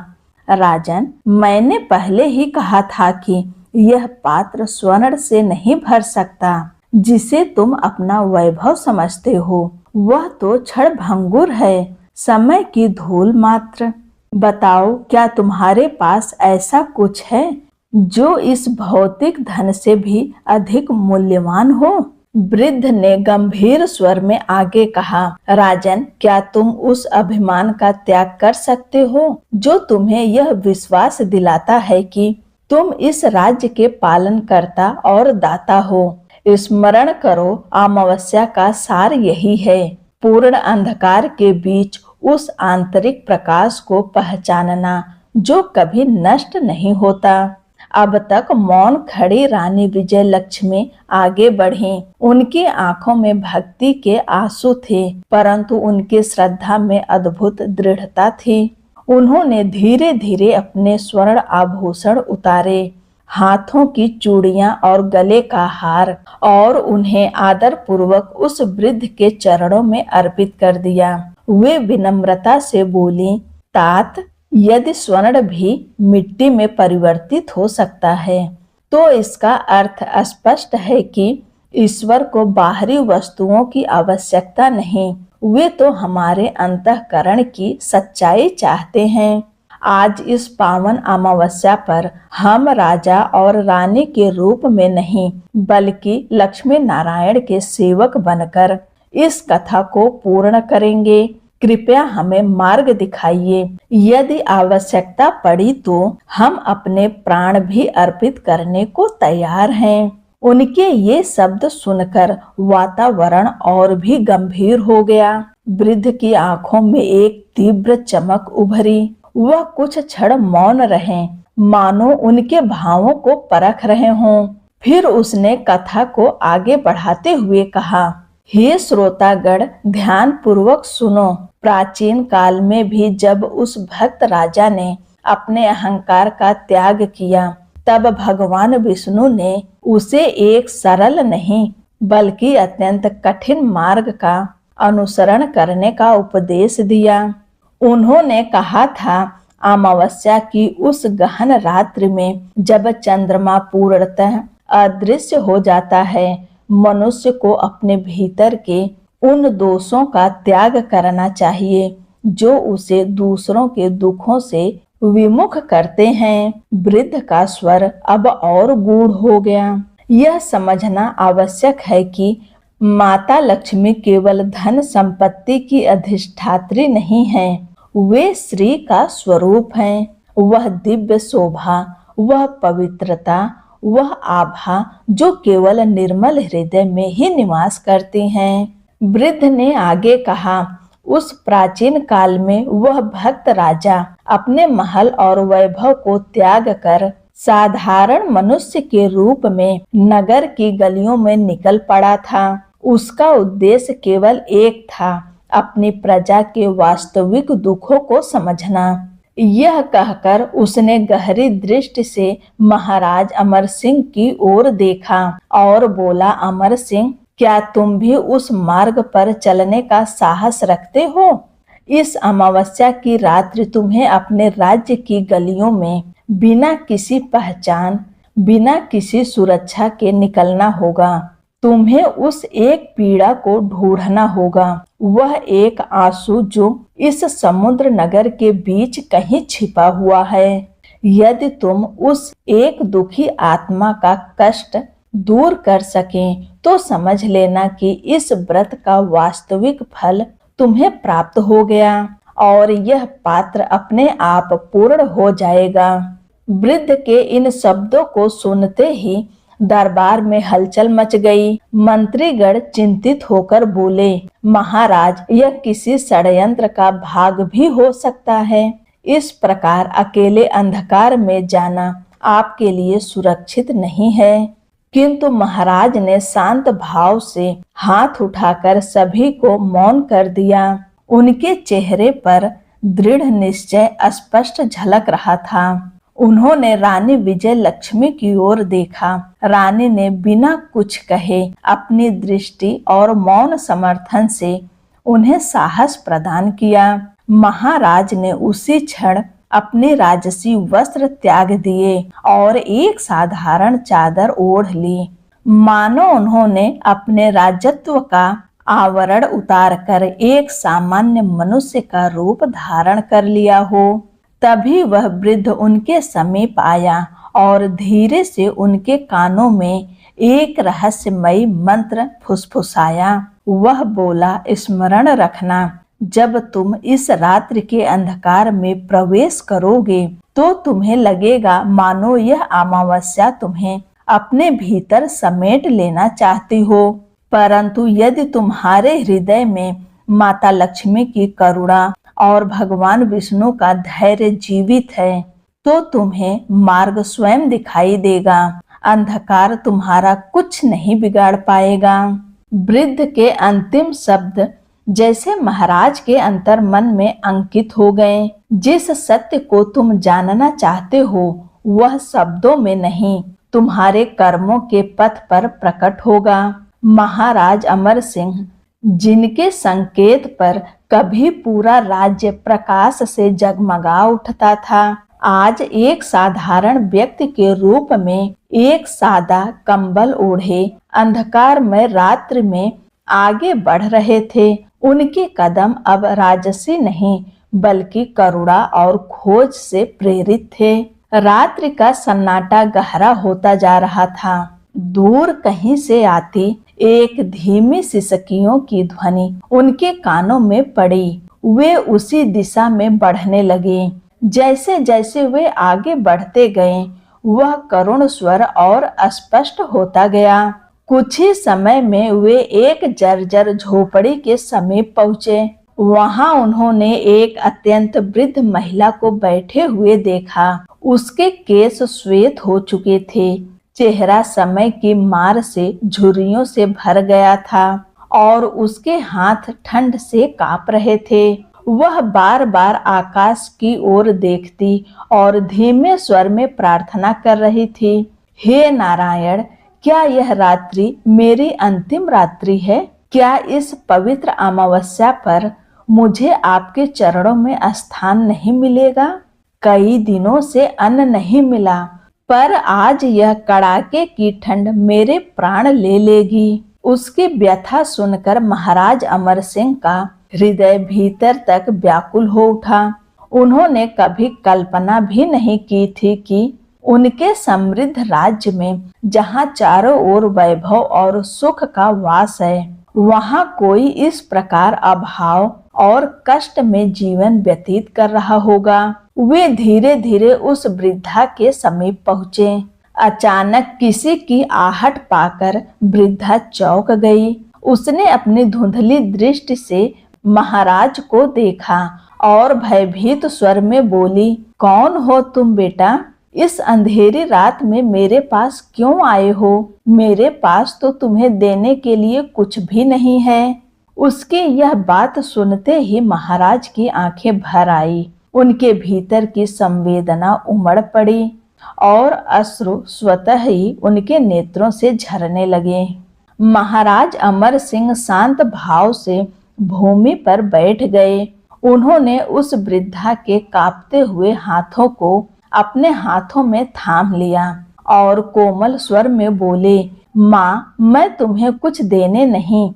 राजन, मैंने पहले ही कहा था कि यह पात्र स्वर्ण से नहीं भर सकता, जिसे तुम अपना वैभव समझते हो वह तो क्षणभंगुर है, समय की धूल मात्र। बताओ, क्या तुम्हारे पास ऐसा कुछ है जो इस भौतिक धन से भी अधिक मूल्यवान हो? वृद्ध ने गंभीर स्वर में आगे कहा, राजन, क्या तुम उस अभिमान का त्याग कर सकते हो जो तुम्हें यह विश्वास दिलाता है कि तुम इस राज्य के पालनकर्ता और दाता हो? स्मरण करो, अमावस्या का सार यही है, पूर्ण अंधकार के बीच उस आंतरिक प्रकाश को पहचानना जो कभी नष्ट नहीं होता। अब तक मौन खड़ी रानी विजय लक्ष्मी आगे बढ़ी। उनकी आंखों में भक्ति के आंसू थे, परंतु उनकी श्रद्धा में अद्भुत दृढ़ता थी। उन्होंने धीरे धीरे अपने स्वर्ण आभूषण उतारे, हाथों की चूड़ियां और गले का हार, और उन्हें आदर पूर्वक उस वृद्ध के चरणों में अर्पित कर दिया। वे विनम्रता से बोली, तात, यदि स्वर्ण भी मिट्टी में परिवर्तित हो सकता है तो इसका अर्थ स्पष्ट है कि ईश्वर को बाहरी वस्तुओं की आवश्यकता नहीं, वे तो हमारे अंतःकरण की सच्चाई चाहते हैं। आज इस पावन अमावस्या पर हम राजा और रानी के रूप में नहीं बल्कि लक्ष्मी नारायण के सेवक बनकर इस कथा को पूर्ण करेंगे। कृपया हमें मार्ग दिखाइए। यदि आवश्यकता पड़ी तो हम अपने प्राण भी अर्पित करने को तैयार हैं। उनके ये शब्द सुनकर वातावरण और भी गंभीर हो गया। वृद्ध की आंखों में एक तीव्र चमक उभरी। वह कुछ क्षण मौन रहे, मानो उनके भावों को परख रहे हों। फिर उसने कथा को आगे बढ़ाते हुए कहा, हे श्रोतागण, ध्यान पूर्वक सुनो। प्राचीन काल में भी जब उस भक्त राजा ने अपने अहंकार का त्याग किया, तब भगवान विष्णु ने उसे एक सरल नहीं बल्कि अत्यंत कठिन मार्ग का अनुसरण करने का उपदेश दिया। उन्होंने कहा था, अमावस्या की उस गहन रात्रि में जब चंद्रमा पूर्णतः अदृश्य हो जाता है, मनुष्य को अपने भीतर के उन दोषों का त्याग करना चाहिए जो उसे दूसरों के दुखों से विमुख करते हैं। वृद्ध का स्वर अब और गूढ़ हो गया। यह समझना आवश्यक है कि माता लक्ष्मी केवल धन संपत्ति की अधिष्ठात्री नहीं है, वे श्री का स्वरूप हैं। वह दिव्य शोभा, वह पवित्रता, वह आभा जो केवल निर्मल हृदय में ही निवास करती हैं। वृद्ध ने आगे कहा, उस प्राचीन काल में वह भक्त राजा अपने महल और वैभव को त्याग कर साधारण मनुष्य के रूप में नगर की गलियों में निकल पड़ा था। उसका उद्देश्य केवल एक था, अपनी प्रजा के वास्तविक दुखों को समझना। यह कहकर उसने गहरी दृष्टि से महाराज अमर सिंह की ओर देखा और बोला, अमर सिंह, क्या तुम भी उस मार्ग पर चलने का साहस रखते हो? इस अमावस्या की रात्रि तुम्हें अपने राज्य की गलियों में बिना किसी पहचान, बिना किसी सुरक्षा के निकलना होगा। तुम्हें उस एक पीड़ा को ढूंढना होगा, वह एक आंसू जो इस समुद्र नगर के बीच कहीं छिपा हुआ है। यदि तुम उस एक दुखी आत्मा का कष्ट दूर कर सकें तो समझ लेना कि इस व्रत का वास्तविक फल तुम्हें प्राप्त हो गया और यह पात्र अपने आप पूर्ण हो जाएगा। वृद्ध के इन शब्दों को सुनते ही दरबार में हलचल मच गई। मंत्रीगण चिंतित होकर बोले, महाराज, यह किसी षड्यंत्र का भाग भी हो सकता है। इस प्रकार अकेले अंधकार में जाना आपके लिए सुरक्षित नहीं है। किंतु महाराज ने शांत भाव से हाथ उठाकर सभी को मौन कर दिया। उनके चेहरे पर दृढ़ निश्चय स्पष्ट झलक रहा था। उन्होंने रानी विजय लक्ष्मी की ओर देखा। रानी ने बिना कुछ कहे अपनी दृष्टि और मौन समर्थन से उन्हें साहस प्रदान किया। महाराज ने उसी क्षण अपने राजसी वस्त्र त्याग दिए और एक साधारण चादर ओढ़ ली। मानो उन्होंने अपने राजत्व का आवरण उतारकर एक सामान्य मनुष्य का रूप धारण कर लिया हो। तभी वह वृद्ध उनके समीप आया और धीरे से उनके कानों में एक रहस्यमयी मंत्र फुसफुसाया। वह बोला, स्मरण रखना, जब तुम इस रात्रि के अंधकार में प्रवेश करोगे तो तुम्हें लगेगा मानो यह अमावस्या तुम्हें अपने भीतर समेट लेना चाहती हो, परंतु यदि तुम्हारे हृदय में माता लक्ष्मी की करुणा और भगवान विष्णु का धैर्य जीवित है तो तुम्हें मार्ग स्वयं दिखाई देगा। अंधकार तुम्हारा कुछ नहीं बिगाड़ पाएगा। वृद्ध के अंतिम शब्द जैसे महाराज के अंतर मन में अंकित हो गए। जिस सत्य को तुम जानना चाहते हो वह शब्दों में नहीं, तुम्हारे कर्मों के पथ पर प्रकट होगा। महाराज अमर सिंह, जिनके संकेत पर कभी पूरा राज्य प्रकाश से जगमगा उठता था, आज एक साधारण व्यक्ति के रूप में एक सादा कंबल ओढ़े अंधकारमय रात्रि में आगे बढ़ रहे थे। उनके कदम अब राजसी नहीं बल्कि करुणा और खोज से प्रेरित थे। रात्रि का सन्नाटा गहरा होता जा रहा था। दूर कहीं से आती एक धीमी सिसकियों की ध्वनि उनके कानों में पड़ी। वे उसी दिशा में बढ़ने लगे। जैसे जैसे वे आगे बढ़ते गए वह करुण स्वर और स्पष्ट होता गया। कुछ ही समय में वे एक जर्जर झोपड़ी के समीप पहुंचे। वहां उन्होंने एक अत्यंत वृद्ध महिला को बैठे हुए देखा। उसके केस श्वेत हो चुके थे, चेहरा समय की मार से झुर्रियों से भर गया था और उसके हाथ ठंड से कांप रहे थे। वह बार बार आकाश की ओर देखती और धीमे स्वर में प्रार्थना कर रही थी, हे नारायण, क्या यह रात्रि मेरी अंतिम रात्रि है? क्या इस पवित्र अमावस्या पर मुझे आपके चरणों में स्थान नहीं मिलेगा? कई दिनों से अन्न नहीं मिला, पर आज यह कड़ाके की ठंड मेरे प्राण ले लेगी। उसकी व्यथा सुनकर महाराज अमर सिंह का हृदय भीतर तक व्याकुल हो उठा। उन्होंने कभी कल्पना भी नहीं की थी कि उनके समृद्ध राज्य में, जहां चारों ओर वैभव और सुख का वास है, वहां कोई इस प्रकार अभाव और कष्ट में जीवन व्यतीत कर रहा होगा। वे धीरे धीरे उस वृद्धा के समीप पहुंचे। अचानक किसी की आहट पाकर वृद्धा चौंक गई। उसने अपनी धुंधली दृष्टि से महाराज को देखा और भयभीत स्वर में बोली, कौन हो तुम बेटा? इस अंधेरी रात में मेरे पास क्यों आए हो? मेरे पास तो तुम्हें देने के लिए कुछ भी नहीं है। उसकी यह बात सुनते ही महाराज की आंखें भर आई। उनके भीतर की संवेदना उमड़ पड़ी और अश्रु स्वतः ही उनके नेत्रों से झरने लगे। महाराज अमर सिंह शांत भाव से भूमि पर बैठ गए। उन्होंने उस वृद्धा के कांपते हुए हाथों को अपने हाथों में थाम लिया और कोमल स्वर में बोले, माँ, मैं तुम्हें कुछ देने नहीं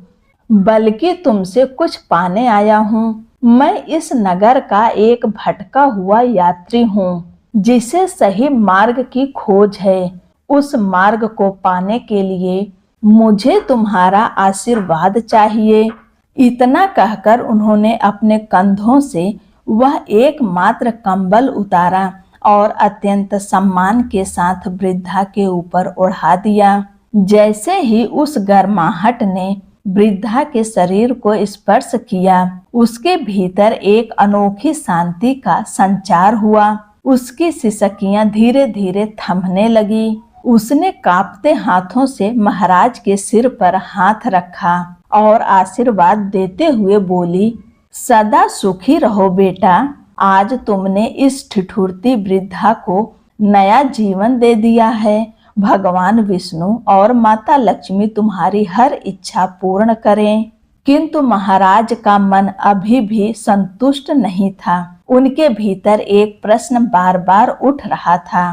बल्कि तुमसे कुछ पाने आया हूँ। मैं इस नगर का एक भटका हुआ यात्री हूँ जिसे सही मार्ग की खोज है। उस मार्ग को पाने के लिए मुझे तुम्हारा आशीर्वाद चाहिए। इतना कहकर उन्होंने अपने कंधों से वह एकमात्र कंबल उतारा और अत्यंत सम्मान के साथ वृद्धा के ऊपर ओढ़ा दिया। जैसे ही उस गर्माहट ने वृद्धा के शरीर को स्पर्श किया, उसके भीतर एक अनोखी शांति का संचार हुआ। उसकी सिसकियां धीरे धीरे थमने लगी। उसने कांपते हाथों से महाराज के सिर पर हाथ रखा और आशीर्वाद देते हुए बोली, सदा सुखी रहो बेटा। आज तुमने इस ठिठुरती वृद्धा को नया जीवन दे दिया है। भगवान विष्णु और माता लक्ष्मी तुम्हारी हर इच्छा पूर्ण करें। किंतु महाराज का मन अभी भी संतुष्ट नहीं था। उनके भीतर एक प्रश्न बार बार उठ रहा था।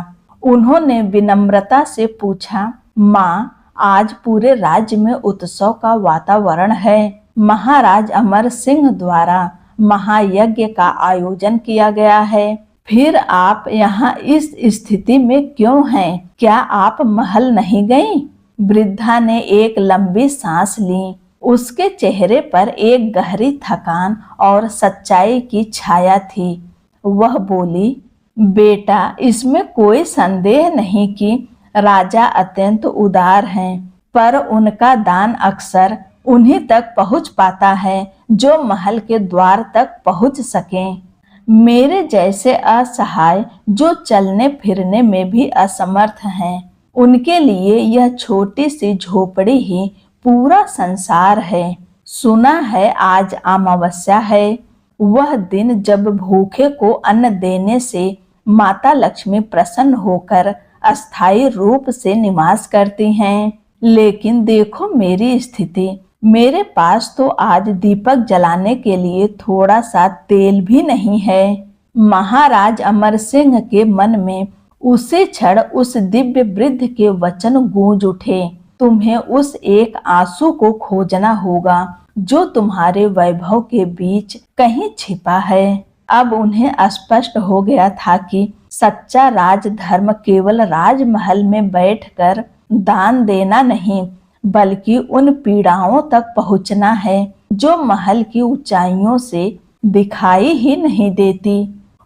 उन्होंने विनम्रता से पूछा, माँ, आज पूरे राज्य में उत्सव का वातावरण है। महाराज अमर सिंह द्वारा महायज्ञ का आयोजन किया गया है। फिर आप यहाँ इस स्थिति में क्यों हैं? क्या आप महल नहीं गईं? वृद्धा ने एक लंबी सांस ली। उसके चेहरे पर एक गहरी थकान और सच्चाई की छाया थी। वह बोली, बेटा, इसमें कोई संदेह नहीं कि राजा अत्यंत उदार हैं, पर उनका दान अक्सर उन्हीं तक पहुंच पाता है जो महल के द्वार तक पहुंच सकें। मेरे जैसे असहाय जो चलने फिरने में भी असमर्थ हैं, उनके लिए यह छोटी सी झोपड़ी ही पूरा संसार है। सुना है आज अमावस्या है, वह दिन जब भूखे को अन्न देने से माता लक्ष्मी प्रसन्न होकर अस्थायी रूप से निवास करती हैं। लेकिन देखो मेरी स्थिति, मेरे पास तो आज दीपक जलाने के लिए थोड़ा सा तेल भी नहीं है। महाराज अमर सिंह के मन में उसी क्षण उस दिव्य वृद्ध के वचन गूंज उठे, तुम्हें उस एक आंसू को खोजना होगा जो तुम्हारे वैभव के बीच कहीं छिपा है। अब उन्हें स्पष्ट हो गया था कि सच्चा राजधर्म केवल राजमहल में बैठकर दान देना नहीं, बल्कि उन पीड़ाओं तक पहुंचना है जो महल की ऊंचाइयों से दिखाई ही नहीं देती।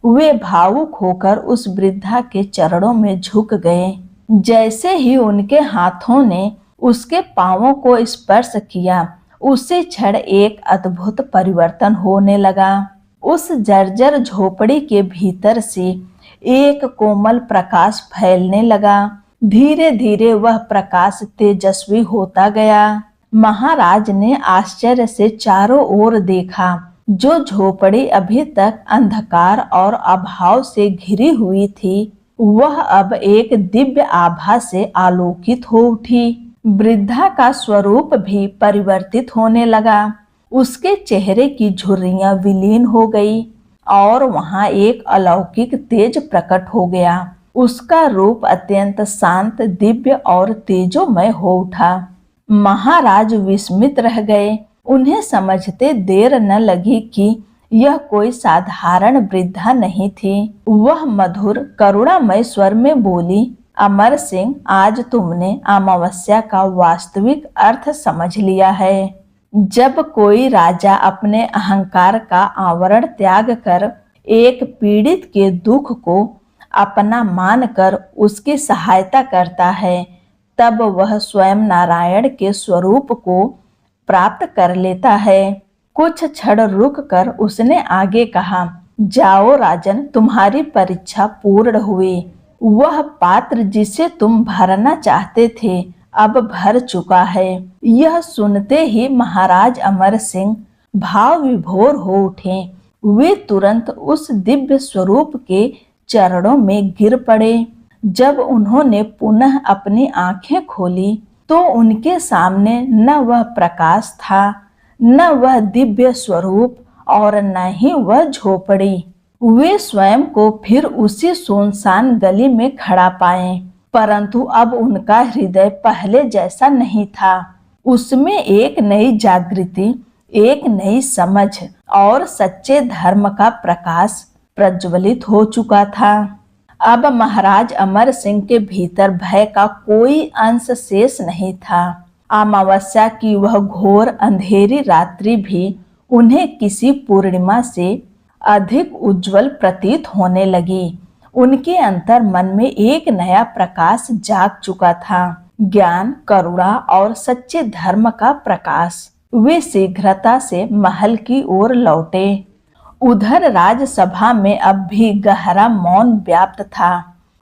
वे भावुक होकर उस वृद्धा के चरणों में झुक गए। जैसे ही उनके हाथों ने उसके पांवों को स्पर्श किया, उसी क्षण एक अद्भुत परिवर्तन होने लगा। उस जर्जर झोपड़ी के भीतर से एक कोमल प्रकाश फैलने लगा। धीरे धीरे वह प्रकाश तेजस्वी होता गया। महाराज ने आश्चर्य से चारों ओर देखा। जो झोपड़ी अभी तक अंधकार और अभाव से घिरी हुई थी, वह अब एक दिव्य आभा से आलोकित हो उठी। वृद्धा का स्वरूप भी परिवर्तित होने लगा। उसके चेहरे की झुर्रियां विलीन हो गई और वहां एक अलौकिक तेज प्रकट हो गया। उसका रूप अत्यंत शांत, दिव्य और तेजोमय हो उठा। महाराज विस्मित रह गए। उन्हें समझते देर न लगी कि यह कोई साधारण वृद्धा नहीं थी। वह मधुर करुणामय स्वर में बोली, अमर सिंह, आज तुमने अमावस्या का वास्तविक अर्थ समझ लिया है। जब कोई राजा अपने अहंकार का आवरण त्याग कर एक पीड़ित के दुख को अपना मानकर उसकी सहायता करता है, तब वह स्वयं नारायण के स्वरूप को प्राप्त कर लेता है। कुछ क्षण रुक कर उसने आगे कहा, जाओ राजन, तुम्हारी परीक्षा पूर्ण हुई। वह पात्र जिसे तुम भरना चाहते थे अब भर चुका है। यह सुनते ही महाराज अमर सिंह भाव विभोर हो उठे। वे तुरंत उस दिव्य स्वरूप के चरणों में गिर पड़े। जब उन्होंने पुनः अपनी आंखें खोली तो उनके सामने न वह प्रकाश था, न वह दिव्य स्वरूप और न ही वह झोपड़ी। वे स्वयं को फिर उसी सुनसान गली में खड़ा पाए, परंतु अब उनका हृदय पहले जैसा नहीं था। उसमें एक नई जागृति, एक नई समझ और सच्चे धर्म का प्रकाश प्रज्वलित हो चुका था। अब महाराज अमर सिंह के भीतर भय का कोई अंश शेष नहीं था। अमावस्या की वह घोर अंधेरी रात्रि भी उन्हें किसी पूर्णिमा से अधिक उज्जवल प्रतीत होने लगी। उनके अंतर मन में एक नया प्रकाश जाग चुका था, ज्ञान, करुणा और सच्चे धर्म का प्रकाश। वे शीघ्रता से महल की ओर लौटे। उधर राजसभा में अब भी गहरा मौन व्याप्त था।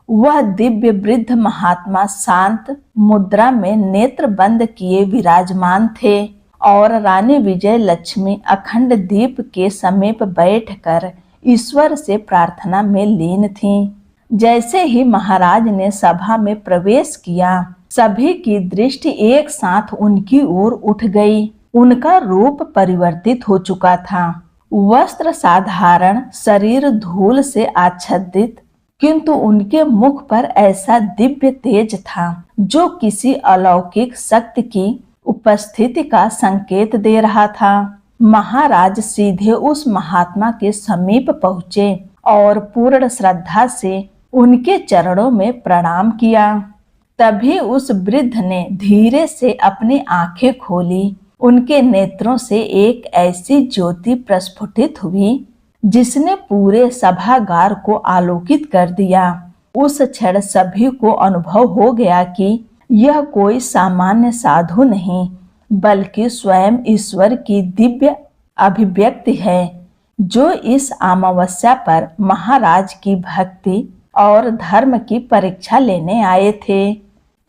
वह दिव्य वृद्ध महात्मा शांत मुद्रा में नेत्र बंद किए विराजमान थे और रानी विजय लक्ष्मी अखंड दीप के समीप बैठकर ईश्वर से प्रार्थना में लीन थीं। जैसे ही महाराज ने सभा में प्रवेश किया, सभी की दृष्टि एक साथ उनकी ओर उठ गई। उनका रूप परिवर्तित हो चुका था। वस्त्र साधारण, शरीर धूल से आच्छादित, किंतु उनके मुख पर ऐसा दिव्य तेज था जो किसी अलौकिक शक्ति की उपस्थिति का संकेत दे रहा था। महाराज सीधे उस महात्मा के समीप पहुंचे और पूर्ण श्रद्धा से उनके चरणों में प्रणाम किया। तभी उस वृद्ध ने धीरे से अपनी आंखें खोली। उनके नेत्रों से एक ऐसी ज्योति प्रस्फुटित हुई जिसने पूरे सभागार को आलोकित कर दिया। उस क्षण सभी को अनुभव हो गया कि यह कोई सामान्य साधु नहीं बल्कि स्वयं ईश्वर की दिव्य अभिव्यक्ति है, जो इस अमावस्या पर महाराज की भक्ति और धर्म की परीक्षा लेने आए थे।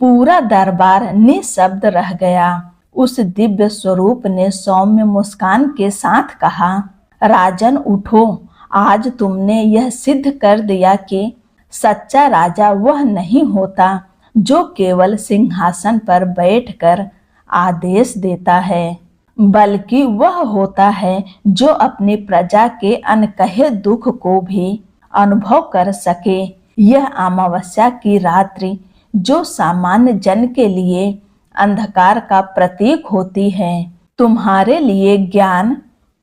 पूरा दरबार निशब्द रह गया। उस दिव्य स्वरूप ने सौम्य मुस्कान के साथ कहा, राजन उठो, आज तुमने यह सिद्ध कर दिया कि सच्चा राजा वह नहीं होता जो केवल सिंहासन पर बैठकर आदेश देता है, बल्कि वह होता है जो अपनी प्रजा के अनकहे दुख को भी अनुभव कर सके। यह अमावस्या की रात्रि जो सामान्य जन के लिए अंधकार का प्रतीक होती है, तुम्हारे लिए ज्ञान,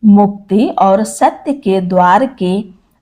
मुक्ति और सत्य के द्वार के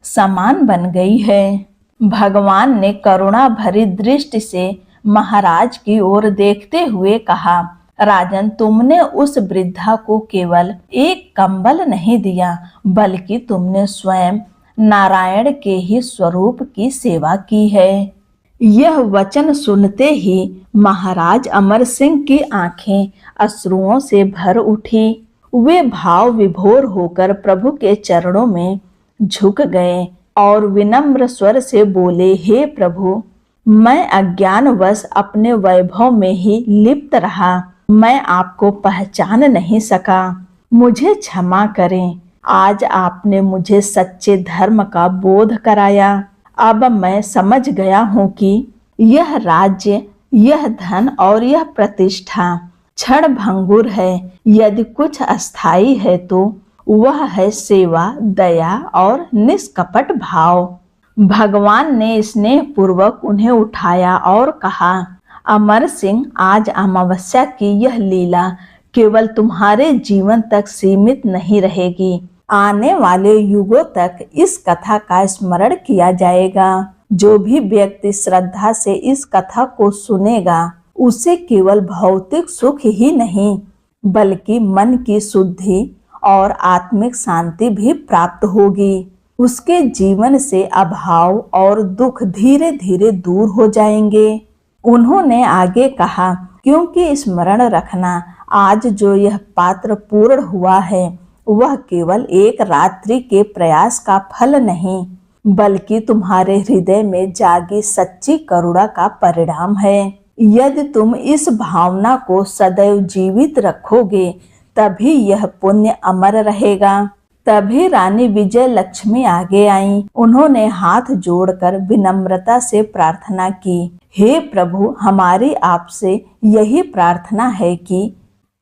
समान बन गई है। भगवान ने करुणा भरी दृष्टि से महाराज की ओर देखते हुए कहा, राजन, तुमने उस वृद्धा को केवल एक कंबल नहीं दिया बल्कि तुमने स्वयं नारायण के ही स्वरूप की सेवा की है। यह वचन सुनते ही महाराज अमर सिंह की आंखें अश्रुओं से भर उठी। वे भाव विभोर होकर प्रभु के चरणों में झुक गए और विनम्र स्वर से बोले, हे प्रभु, मैं अज्ञानवश अपने वैभव में ही लिप्त रहा। मैं आपको पहचान नहीं सका। मुझे क्षमा करें। आज आपने मुझे सच्चे धर्म का बोध कराया। अब मैं समझ गया हूँ कि यह राज्य, यह धन और यह प्रतिष्ठा क्षण भंगुर है। यदि कुछ अस्थाई है तो वह है सेवा, दया और निष्कपट भाव। भगवान ने स्नेह पूर्वक उन्हें उठाया और कहा, अमर सिंह, आज अमावस्या की यह लीला केवल तुम्हारे जीवन तक सीमित नहीं रहेगी। आने वाले युगों तक इस कथा का स्मरण किया जाएगा। जो भी व्यक्ति श्रद्धा से इस कथा को सुनेगा उसे केवल भौतिक सुख ही नहीं बल्कि मन की शुद्धि और आत्मिक शांति भी प्राप्त होगी। उसके जीवन से अभाव और दुख धीरे धीरे दूर हो जाएंगे। उन्होंने आगे कहा, क्योंकि स्मरण रखना, आज जो यह पात्र पूर्ण हुआ है वह केवल एक रात्रि के प्रयास का फल नहीं बल्कि तुम्हारे हृदय में जागी सच्ची करुणा का परिणाम है। यदि तुम इस भावना को सदैव जीवित रखोगे तभी यह पुण्य अमर रहेगा। तभी रानी विजय लक्ष्मी आगे आईं। उन्होंने हाथ जोड़कर विनम्रता से प्रार्थना की, हे प्रभु, हमारी आपसे यही प्रार्थना है कि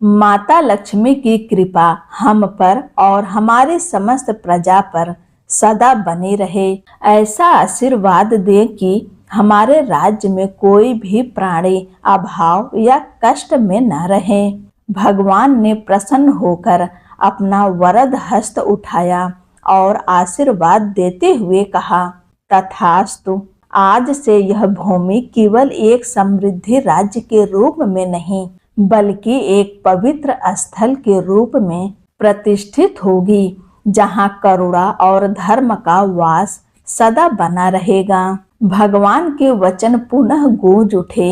माता लक्ष्मी की कृपा हम पर और हमारी समस्त प्रजा पर सदा बनी रहे। ऐसा आशीर्वाद दे कि हमारे राज्य में कोई भी प्राणी अभाव या कष्ट में न रहे। भगवान ने प्रसन्न होकर अपना वरद हस्त उठाया और आशीर्वाद देते हुए कहा, तथास्तु। आज से यह भूमि केवल एक समृद्धि राज्य के रूप में नहीं बल्कि एक पवित्र स्थल के रूप में प्रतिष्ठित होगी, जहां करुणा और धर्म का वास सदा बना रहेगा। भगवान के वचन पुनः गूंज उठे।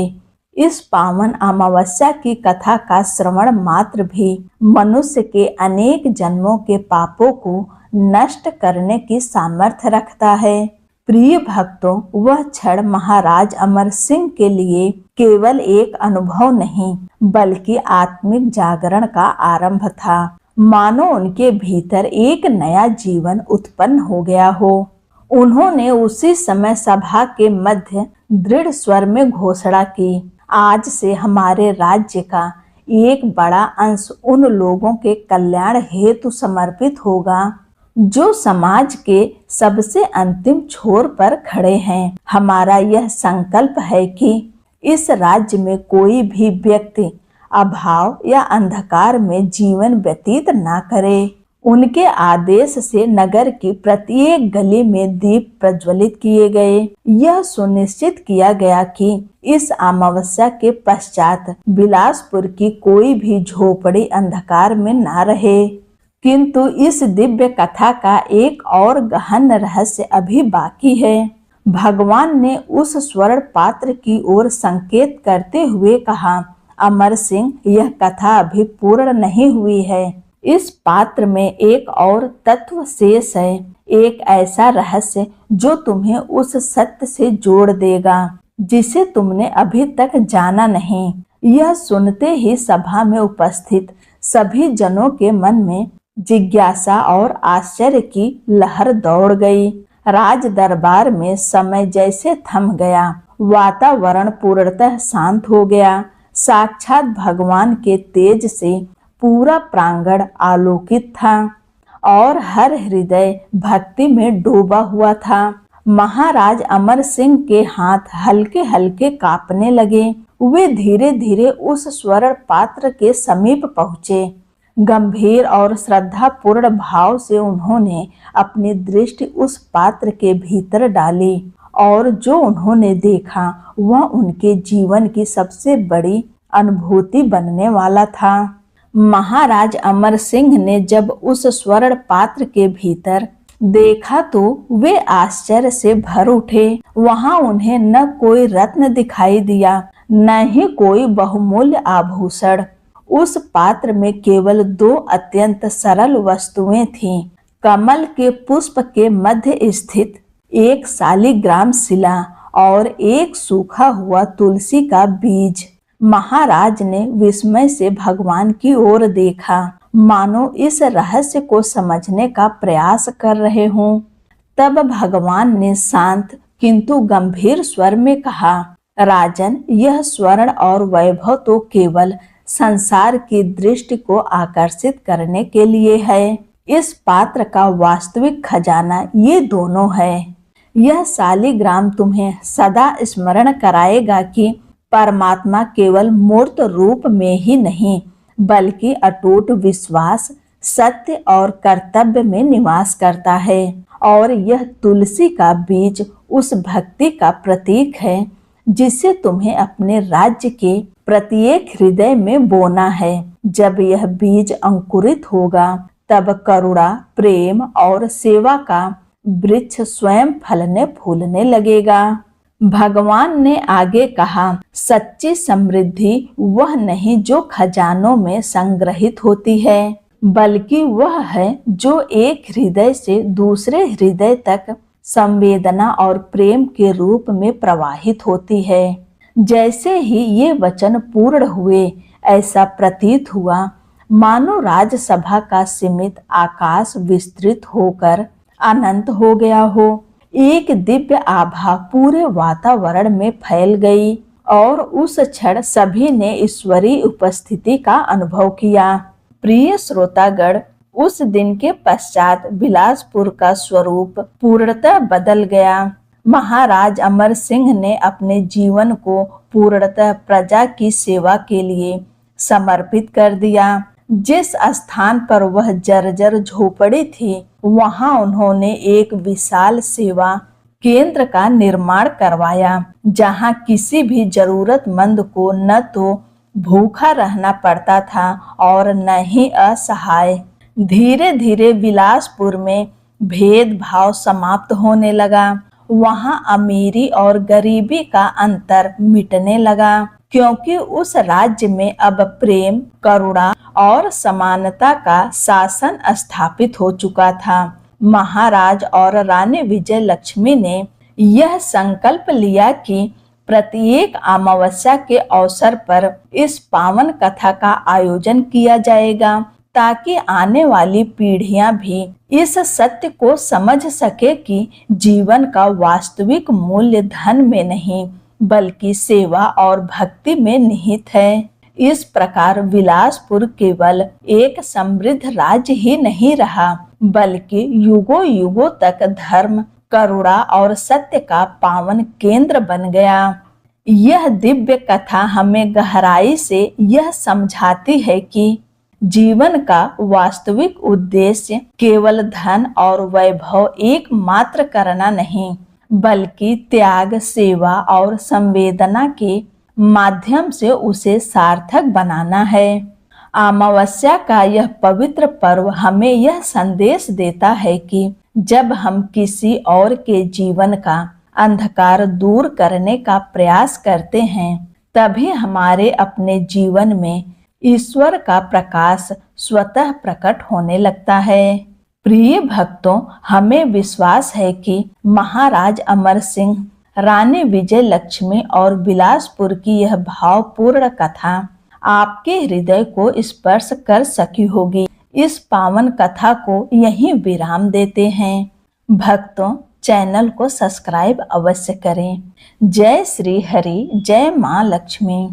इस पावन अमावस्या की कथा का श्रवण मात्र भी मनुष्य के अनेक जन्मों के पापों को नष्ट करने की सामर्थ्य रखता है। प्रिय भक्तों, वह क्षण महाराज अमर सिंह के लिए केवल एक अनुभव नहीं बल्कि आत्मिक जागरण का आरंभ था। मानो उनके भीतर एक नया जीवन उत्पन्न हो गया हो। उन्होंने उसी समय सभा के मध्य दृढ़ स्वर में घोषणा की, आज से हमारे राज्य का एक बड़ा अंश उन लोगों के कल्याण हेतु समर्पित होगा जो समाज के सबसे अंतिम छोर पर खड़े हैं। हमारा यह संकल्प है कि इस राज्य में कोई भी व्यक्ति अभाव या अंधकार में जीवन व्यतीत ना करे। उनके आदेश से नगर की प्रत्येक गली में दीप प्रज्वलित किए गए। यह सुनिश्चित किया गया कि इस अमावस्या के पश्चात बिलासपुर की कोई भी झोपड़ी अंधकार में ना रहे। किंतु इस दिव्य कथा का एक और गहन रहस्य अभी बाकी है। भगवान ने उस स्वर्ण पात्र की ओर संकेत करते हुए कहा, अमर सिंह, यह कथा अभी पूर्ण नहीं हुई है। इस पात्र में एक और तत्व शेष है, एक ऐसा रहस्य जो तुम्हें उस सत्य से जोड़ देगा जिसे तुमने अभी तक जाना नहीं। यह सुनते ही सभा में उपस्थित सभी जनों के मन में जिज्ञासा और आश्चर्य की लहर दौड़ गई। राज दरबार में समय जैसे थम गया, वातावरण पूर्णतः शांत हो गया। साक्षात भगवान के तेज से पूरा प्रांगण आलोकित था और हर हृदय भक्ति में डूबा हुआ था। महाराज अमर सिंह के हाथ हल्के हल्के कांपने लगे। वे धीरे धीरे उस स्वर्ण पात्र के समीप पहुंचे। गंभीर और श्रद्धापूर्ण भाव से उन्होंने अपनी दृष्टि उस पात्र के भीतर डाली और जो उन्होंने देखा वह उनके जीवन की सबसे बड़ी अनुभूति बनने वाला था। महाराज अमर सिंह ने जब उस स्वर्ण पात्र के भीतर देखा तो वे आश्चर्य से भर उठे। वहां उन्हें न कोई रत्न दिखाई दिया, न ही कोई बहुमूल्य आभूषण। उस पात्र में केवल दो अत्यंत सरल वस्तुएं थीं। कमल के पुष्प के मध्य स्थित एक शालिग्राम शिला और एक सूखा हुआ तुलसी का बीज। महाराज ने विस्मय से भगवान की ओर देखा, मानो इस रहस्य को समझने का प्रयास कर रहे हों। तब भगवान ने शांत किंतु गंभीर स्वर में कहा, राजन, यह स्वर्ण और वैभव तो केवल संसार की दृष्टि को आकर्षित करने के लिए है। इस पात्र का वास्तविक खजाना ये दोनों है। यह शालिग्राम तुम्हें सदा स्मरण कराएगा कि परमात्मा केवल मूर्त रूप में ही नहीं बल्कि अटूट विश्वास, सत्य और कर्तव्य में निवास करता है। और यह तुलसी का बीज उस भक्ति का प्रतीक है जिसे तुम्हें अपने राज्य के प्रत्येक हृदय में बोना है। जब यह बीज अंकुरित होगा तब करुणा, प्रेम और सेवा का वृक्ष स्वयं फलने फूलने लगेगा। भगवान ने आगे कहा, सच्ची समृद्धि वह नहीं जो खजानों में संग्रहित होती है, बल्कि वह है जो एक हृदय से दूसरे हृदय तक संवेदना और प्रेम के रूप में प्रवाहित होती है। जैसे ही ये वचन पूर्ण हुए, ऐसा प्रतीत हुआ मानो राजसभा का सीमित आकाश विस्तृत होकर अनंत हो गया हो। एक दिव्य आभा पूरे वातावरण में फैल गई और उस क्षण सभी ने ईश्वरीय उपस्थिति का अनुभव किया। प्रिय श्रोतागण, उस दिन के पश्चात बिलासपुर का स्वरूप पूर्णतः बदल गया। महाराज अमर सिंह ने अपने जीवन को पूर्णतः प्रजा की सेवा के लिए समर्पित कर दिया। जिस स्थान पर वह जर्जर झोपड़ी थी, वहां उन्होंने एक विशाल सेवा केंद्र का निर्माण करवाया, जहां किसी भी जरूरतमंद को न तो भूखा रहना पड़ता था और न ही असहाय। धीरे धीरे बिलासपुर में भेदभाव समाप्त होने लगा। वहां अमीरी और गरीबी का अंतर मिटने लगा, क्योंकि उस राज्य में अब प्रेम, करुणा और समानता का शासन स्थापित हो चुका था। महाराज और रानी विजय लक्ष्मी ने यह संकल्प लिया कि प्रत्येक अमावस्या के अवसर पर इस पावन कथा का आयोजन किया जाएगा, ताकि आने वाली पीढ़ियां भी इस सत्य को समझ सके कि जीवन का वास्तविक मूल्य धन में नहीं बल्कि सेवा और भक्ति में निहित है। इस प्रकार बिलासपुर केवल एक समृद्ध राज्य ही नहीं रहा, बल्कि युगों युगों तक धर्म, करुणा और सत्य का पावन केंद्र बन गया। यह दिव्य कथा हमें गहराई से यह समझाती है कि जीवन का वास्तविक उद्देश्य केवल धन और वैभव एकमात्र करना नहीं, बल्कि त्याग, सेवा और संवेदना के माध्यम से उसे सार्थक बनाना है। अमावस्या का यह पवित्र पर्व हमें यह संदेश देता है कि जब हम किसी और के जीवन का अंधकार दूर करने का प्रयास करते हैं, तभी हमारे अपने जीवन में ईश्वर का प्रकाश स्वतः प्रकट होने लगता है। प्रिय भक्तों, हमें विश्वास है कि महाराज अमर सिंह, रानी विजय लक्ष्मी और बिलासपुर की यह भावपूर्ण कथा आपके हृदय को स्पर्श कर सकी होगी। इस पावन कथा को यहीं विराम देते हैं। भक्तों, चैनल को सब्सक्राइब अवश्य करें। जय श्री हरि, जय मां लक्ष्मी।